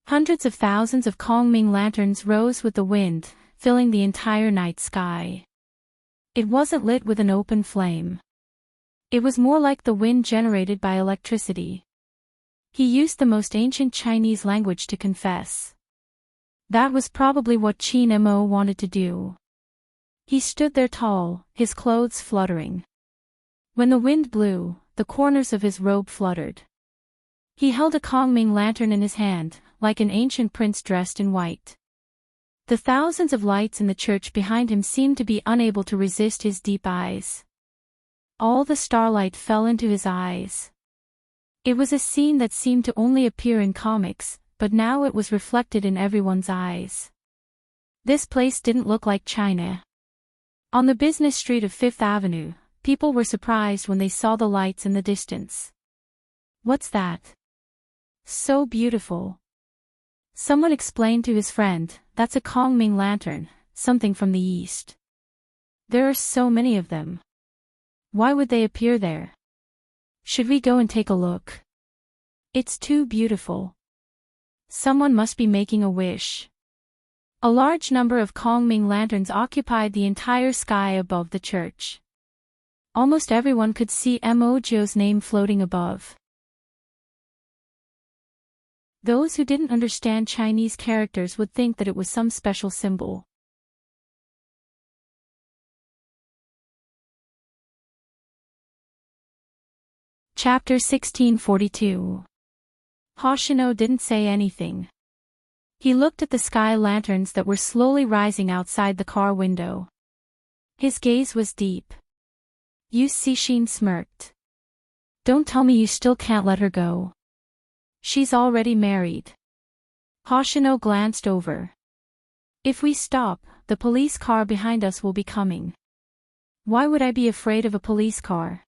Hundreds of thousands of Kongming lanterns rose with the wind, filling the entire night sky. It wasn't lit with an open flame. It was more like the wind generated by electricity. He used the most ancient Chinese language to confess. That was probably what Qin Mo wanted to do. He stood there tall, his clothes fluttering. When the wind blew, the corners of his robe fluttered. He held a Kongming lantern in his hand, like an ancient prince dressed in white. The thousands of lights in the church behind him seemed to be unable to resist his deep eyes. All the starlight fell into his eyes. It was a scene that seemed to only appear in comics, but now it was reflected in everyone's eyes. This place didn't look like China. On the business street of Fifth Avenue, People were surprised when they saw the lights in the distance. "What's that? So beautiful." Someone explained to his friend, "That's a Kongming lantern, something from the east. There are so many of them. Why would they appear there? Should we go and take a look? It's too beautiful. Someone must be making a wish." A large number of Kongming lanterns occupied the entire sky above the church. Almost everyone could see Mo Jio's name floating above. Those who didn't understand Chinese characters would think that it was some special symbol. Chapter 1642. Hoshino didn't say anything. He looked at the sky lanterns that were slowly rising outside the car window. His gaze was deep. Yu Cixin smirked. "Don't tell me you still can't let her go. She's already married." Hoshino glanced over. "If we stop, the police car behind us will be coming. Why would I be afraid of a police car?"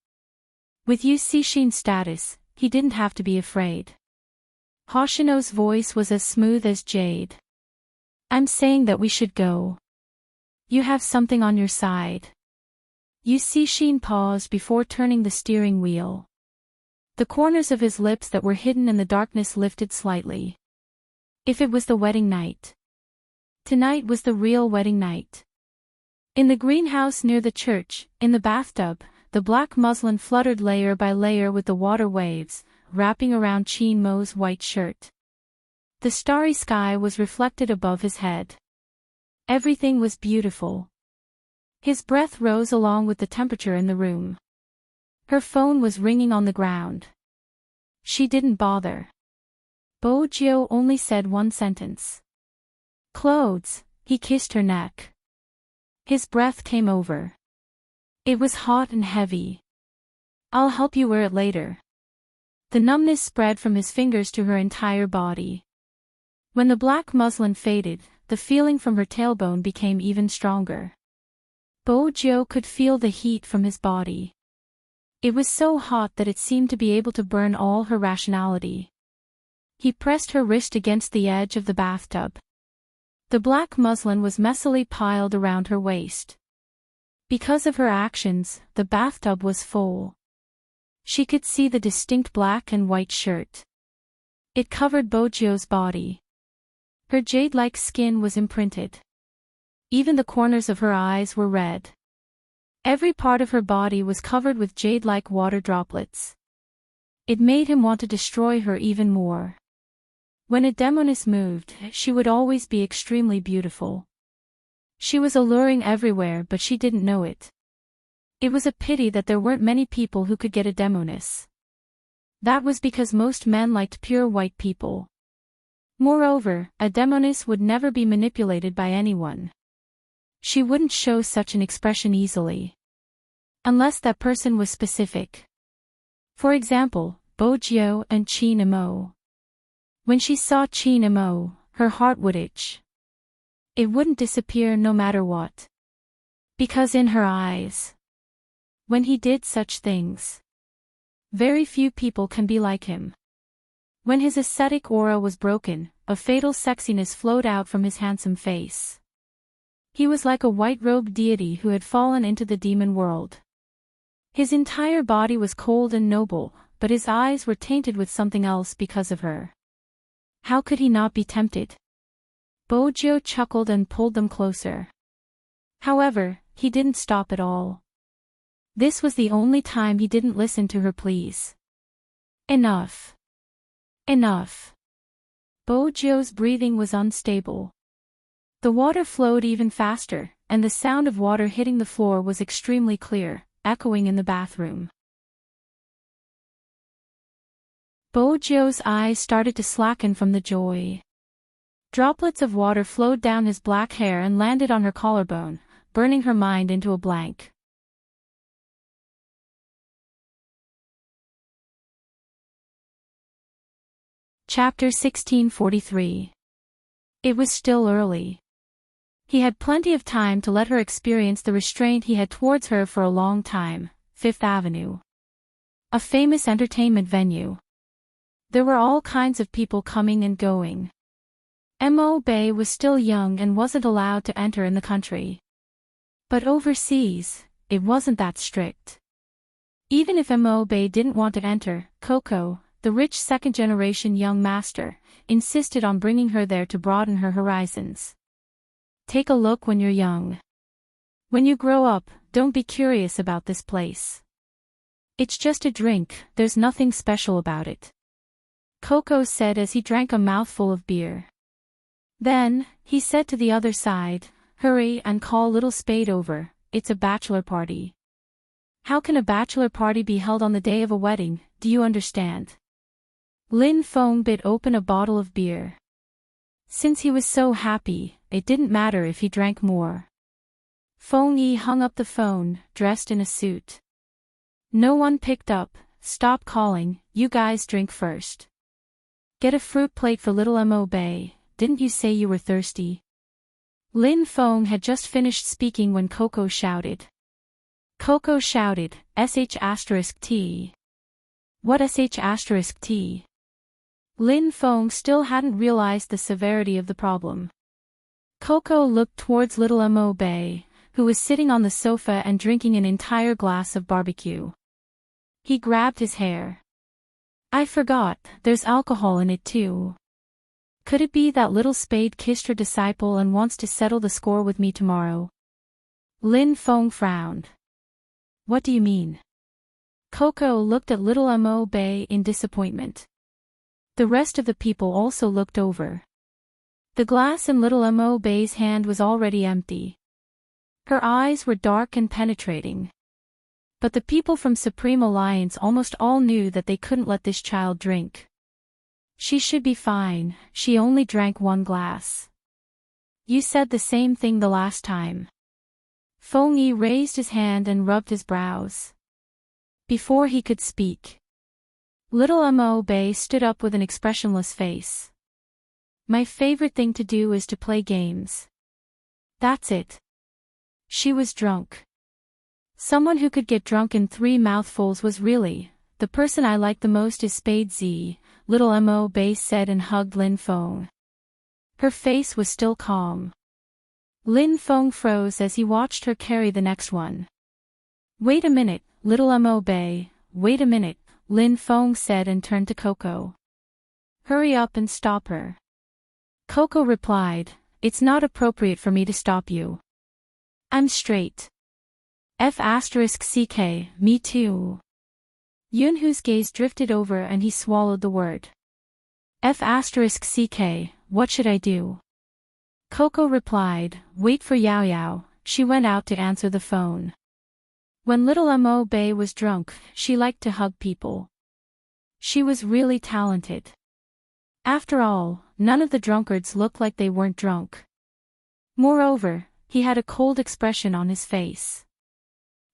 With Yu Cixin's status, he didn't have to be afraid. Hoshino's voice was as smooth as jade. "I'm saying that we should go. You have something on your side." Yu Cixin paused before turning the steering wheel. The corners of his lips that were hidden in the darkness lifted slightly. If it was the wedding night. Tonight was the real wedding night. In the greenhouse near the church, in the bathtub, the black muslin fluttered layer by layer with the water waves, wrapping around Qin Mo's white shirt. The starry sky was reflected above his head. Everything was beautiful. His breath rose along with the temperature in the room. Her phone was ringing on the ground. She didn't bother. Bo Jio only said one sentence. "Clothes." He kissed her neck. His breath came over. It was hot and heavy. "I'll help you wear it later." The numbness spread from his fingers to her entire body. When the black muslin faded, the feeling from her tailbone became even stronger. Bo Jio could feel the heat from his body. It was so hot that it seemed to be able to burn all her rationality. He pressed her wrist against the edge of the bathtub. The black muslin was messily piled around her waist. Because of her actions, the bathtub was full. She could see the distinct black and white shirt. It covered Bo Jio's body. Her jade-like skin was imprinted. Even the corners of her eyes were red. Every part of her body was covered with jade-like water droplets. It made him want to destroy her even more. When a demoness moved, she would always be extremely beautiful. She was alluring everywhere, but she didn't know it. It was a pity that there weren't many people who could get a demoness. That was because most men liked pure white people. Moreover, a demoness would never be manipulated by anyone. She wouldn't show such an expression easily. Unless that person was specific. For example, Bo Jio and Qin Mo. When she saw Qin Mo, her heart would itch. It wouldn't disappear no matter what. Because in her eyes, when he did such things, very few people can be like him. When his ascetic aura was broken, a fatal sexiness flowed out from his handsome face. He was like a white-robed deity who had fallen into the demon world. His entire body was cold and noble, but his eyes were tainted with something else because of her. How could he not be tempted? Bo Jio chuckled and pulled them closer. However, he didn't stop at all. This was the only time he didn't listen to her pleas. Enough. Enough. Bo Jio's breathing was unstable. The water flowed even faster, and the sound of water hitting the floor was extremely clear, echoing in the bathroom. Bo Jio's eyes started to slacken from the joy. Droplets of water flowed down his black hair and landed on her collarbone, burning her mind into a blank. Chapter 1643. It was still early. He had plenty of time to let her experience the restraint he had towards her for a long time, Fifth Avenue. A famous entertainment venue. There were all kinds of people coming and going. Mo Bay was still young and wasn't allowed to enter in the country. But overseas, it wasn't that strict. Even if Mo Bay didn't want to enter, Coco, the rich second-generation young master, insisted on bringing her there to broaden her horizons. Take a look when you're young. When you grow up, don't be curious about this place. It's just a drink, there's nothing special about it. Coco said as he drank a mouthful of beer. Then, he said to the other side, hurry and call little Spade over, it's a bachelor party. How can a bachelor party be held on the day of a wedding, do you understand? Lin Feng bit open a bottle of beer. Since he was so happy, it didn't matter if he drank more. Feng Yi hung up the phone, dressed in a suit. No one picked up. Stop calling, you guys drink first. Get a fruit plate for little Mo Bay, didn't you say you were thirsty? Lin Feng had just finished speaking when Coco shouted. Coco shouted, sh*t. What sh*t? Lin Feng still hadn't realized the severity of the problem. Coco looked towards little Mo Bay, who was sitting on the sofa and drinking an entire glass of barbecue. He grabbed his hair. I forgot, there's alcohol in it too. Could it be that little Spade kissed her disciple and wants to settle the score with me tomorrow? Lin Feng frowned. What do you mean? Coco looked at little Mo Bay in disappointment. The rest of the people also looked over. The glass in little Mo Bay's hand was already empty. Her eyes were dark and penetrating. But the people from Supreme Alliance almost all knew that they couldn't let this child drink. She should be fine, she only drank one glass. You said the same thing the last time. Feng Yi raised his hand and rubbed his brows. Before he could speak, little Mo Bay stood up with an expressionless face. My favorite thing to do is to play games. That's it. She was drunk. Someone who could get drunk in 3 mouthfuls was really, the person I like the most is Spade Z, little Mo Bay said and hugged Lin Feng. Her face was still calm. Lin Feng froze as he watched her carry the next one. Wait a minute, little Mo Bay, wait a minute, Lin Feng said and turned to Coco. Hurry up and stop her. Coco replied, it's not appropriate for me to stop you. I'm straight. F***ck, me too. Yunhu's gaze drifted over and he swallowed the word. F***ck, what should I do? Coco replied, wait for Yao Yao, she went out to answer the phone. When little Mo Bay was drunk, she liked to hug people. She was really talented. After all, none of the drunkards looked like they weren't drunk. Moreover, he had a cold expression on his face.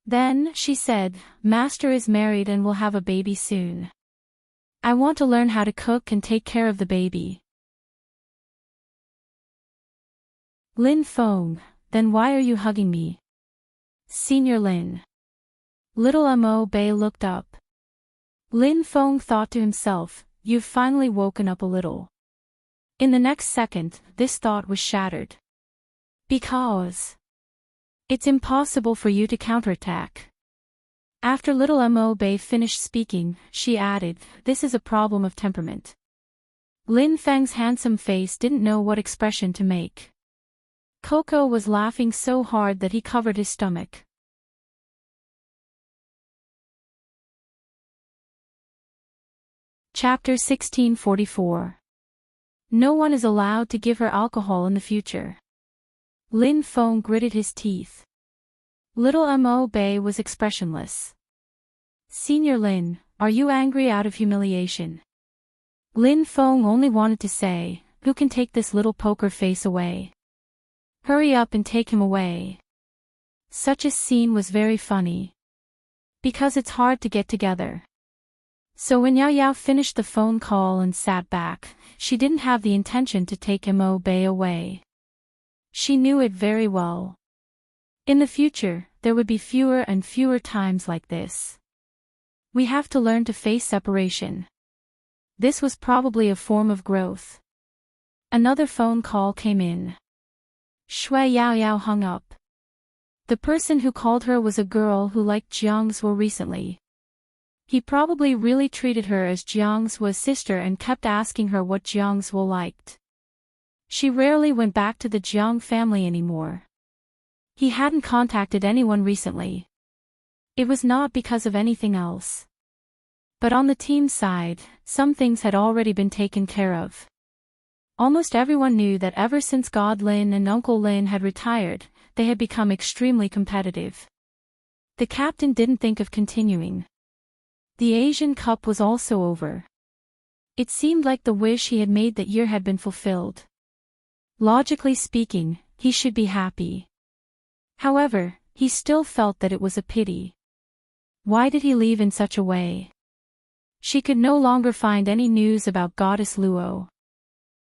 Then, she said, Master is married and will have a baby soon. I want to learn how to cook and take care of the baby. Lin Feng, then why are you hugging me? Senior Lin. Little Mo Bay looked up. Lin Feng thought to himself, you've finally woken up a little. In the next second, this thought was shattered. Because it's impossible for you to counterattack. After little Mo Bay finished speaking, she added, this is a problem of temperament. Lin Feng's handsome face didn't know what expression to make. Coco was laughing so hard that he covered his stomach. Chapter 1644. No one is allowed to give her alcohol in the future. Lin Feng gritted his teeth. Little Mo Bay was expressionless. Senior Lin, are you angry out of humiliation? Lin Feng only wanted to say, who can take this little poker face away? Hurry up and take him away. Such a scene was very funny. Because it's hard to get together. So when Yao Yao finished the phone call and sat back, she didn't have the intention to take Mo Bay away. She knew it very well. In the future, there would be fewer and fewer times like this. We have to learn to face separation. This was probably a form of growth. Another phone call came in. Shui Yao Yao hung up. The person who called her was a girl who liked Jiang Zhuo recently. He probably really treated her as Jiang Zhuo's sister and kept asking her what Jiang Zhuo liked. She rarely went back to the Jiang family anymore. He hadn't contacted anyone recently. It was not because of anything else. But on the team's side, some things had already been taken care of. Almost everyone knew that ever since God Lin and Uncle Lin had retired, they had become extremely competitive. The captain didn't think of continuing. The Asian Cup was also over. It seemed like the wish he had made that year had been fulfilled. Logically speaking, he should be happy. However, he still felt that it was a pity. Why did he leave in such a way? She could no longer find any news about Goddess Luo.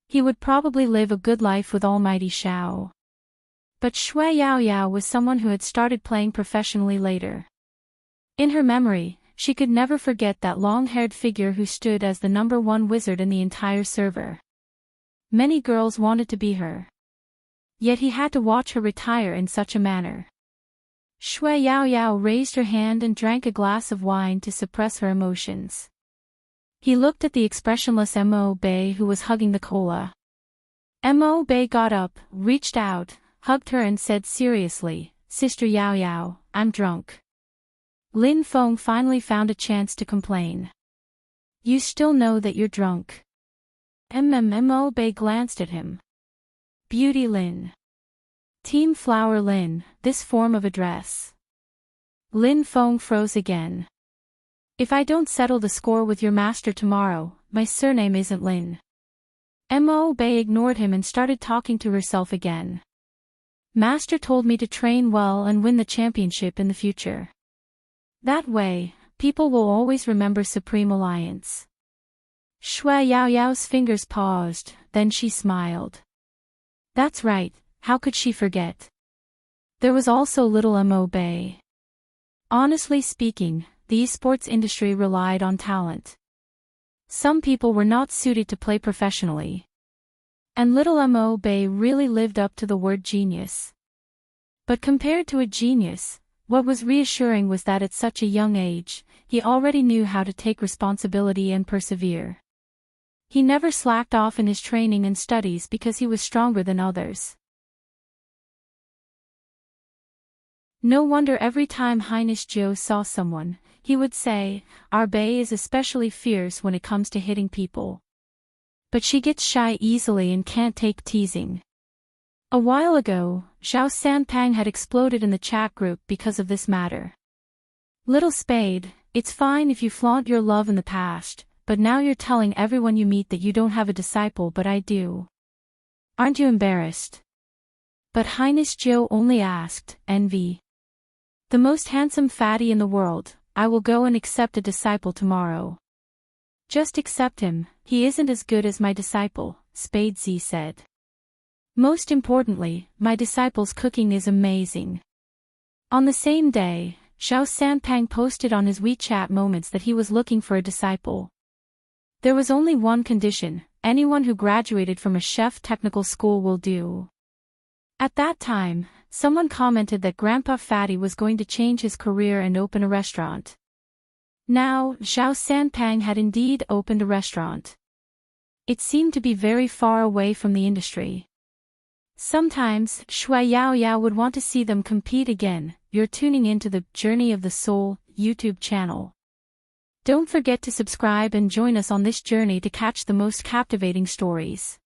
He would probably live a good life with Almighty Shao. But Shui Yao Yao was someone who had started playing professionally later. In her memory, she could never forget that long-haired figure who stood as the #1 wizard in the entire server. Many girls wanted to be her. Yet he had to watch her retire in such a manner. Shui Yao Yao raised her hand and drank a glass of wine to suppress her emotions. He looked at the expressionless Mo Bei who was hugging the cola. Mo Bei got up, reached out, hugged her and said seriously, "Sister Yao Yao, I'm drunk." Lin Feng finally found a chance to complain. "You still know that you're drunk?" Mo Bei glanced at him. Beauty Lin. Team Flower Lin, this form of address. Lin Feng froze again. "If I don't settle the score with your master tomorrow, my surname isn't Lin." Mo Bei ignored him and started talking to herself again. "Master told me to train well and win the championship in the future. That way, people will always remember Supreme Alliance." Shui Yao Yao's fingers paused, then she smiled. That's right, how could she forget? There was also little Mo Bei. Honestly speaking, the esports industry relied on talent. Some people were not suited to play professionally. And little Mo Bei really lived up to the word genius. But compared to a genius, what was reassuring was that at such a young age, he already knew how to take responsibility and persevere. He never slacked off in his training and studies because he was stronger than others. No wonder every time Highness Jiu saw someone, he would say, "Our Bei is especially fierce when it comes to hitting people. But she gets shy easily and can't take teasing." A while ago, Xiao Sanpang had exploded in the chat group because of this matter. "Little Spade, it's fine if you flaunt your love in the past, but now you're telling everyone you meet that you don't have a disciple but I do. Aren't you embarrassed?" But Highness Jiu only asked, "Envy? The most handsome fatty in the world, I will go and accept a disciple tomorrow." "Just accept him, he isn't as good as my disciple," Spade Z said. "Most importantly, my disciple's cooking is amazing." On the same day, Xiao Sanpang posted on his WeChat moments that he was looking for a disciple. There was only one condition: anyone who graduated from a chef technical school will do. At that time, someone commented that Grandpa Fatty was going to change his career and open a restaurant. Now, Xiao Sanpang had indeed opened a restaurant. It seemed to be very far away from the industry. Sometimes, Shui Yao Yao would want to see them compete again. You're tuning into the Journey of the Soul YouTube channel. Don't forget to subscribe and join us on this journey to catch the most captivating stories.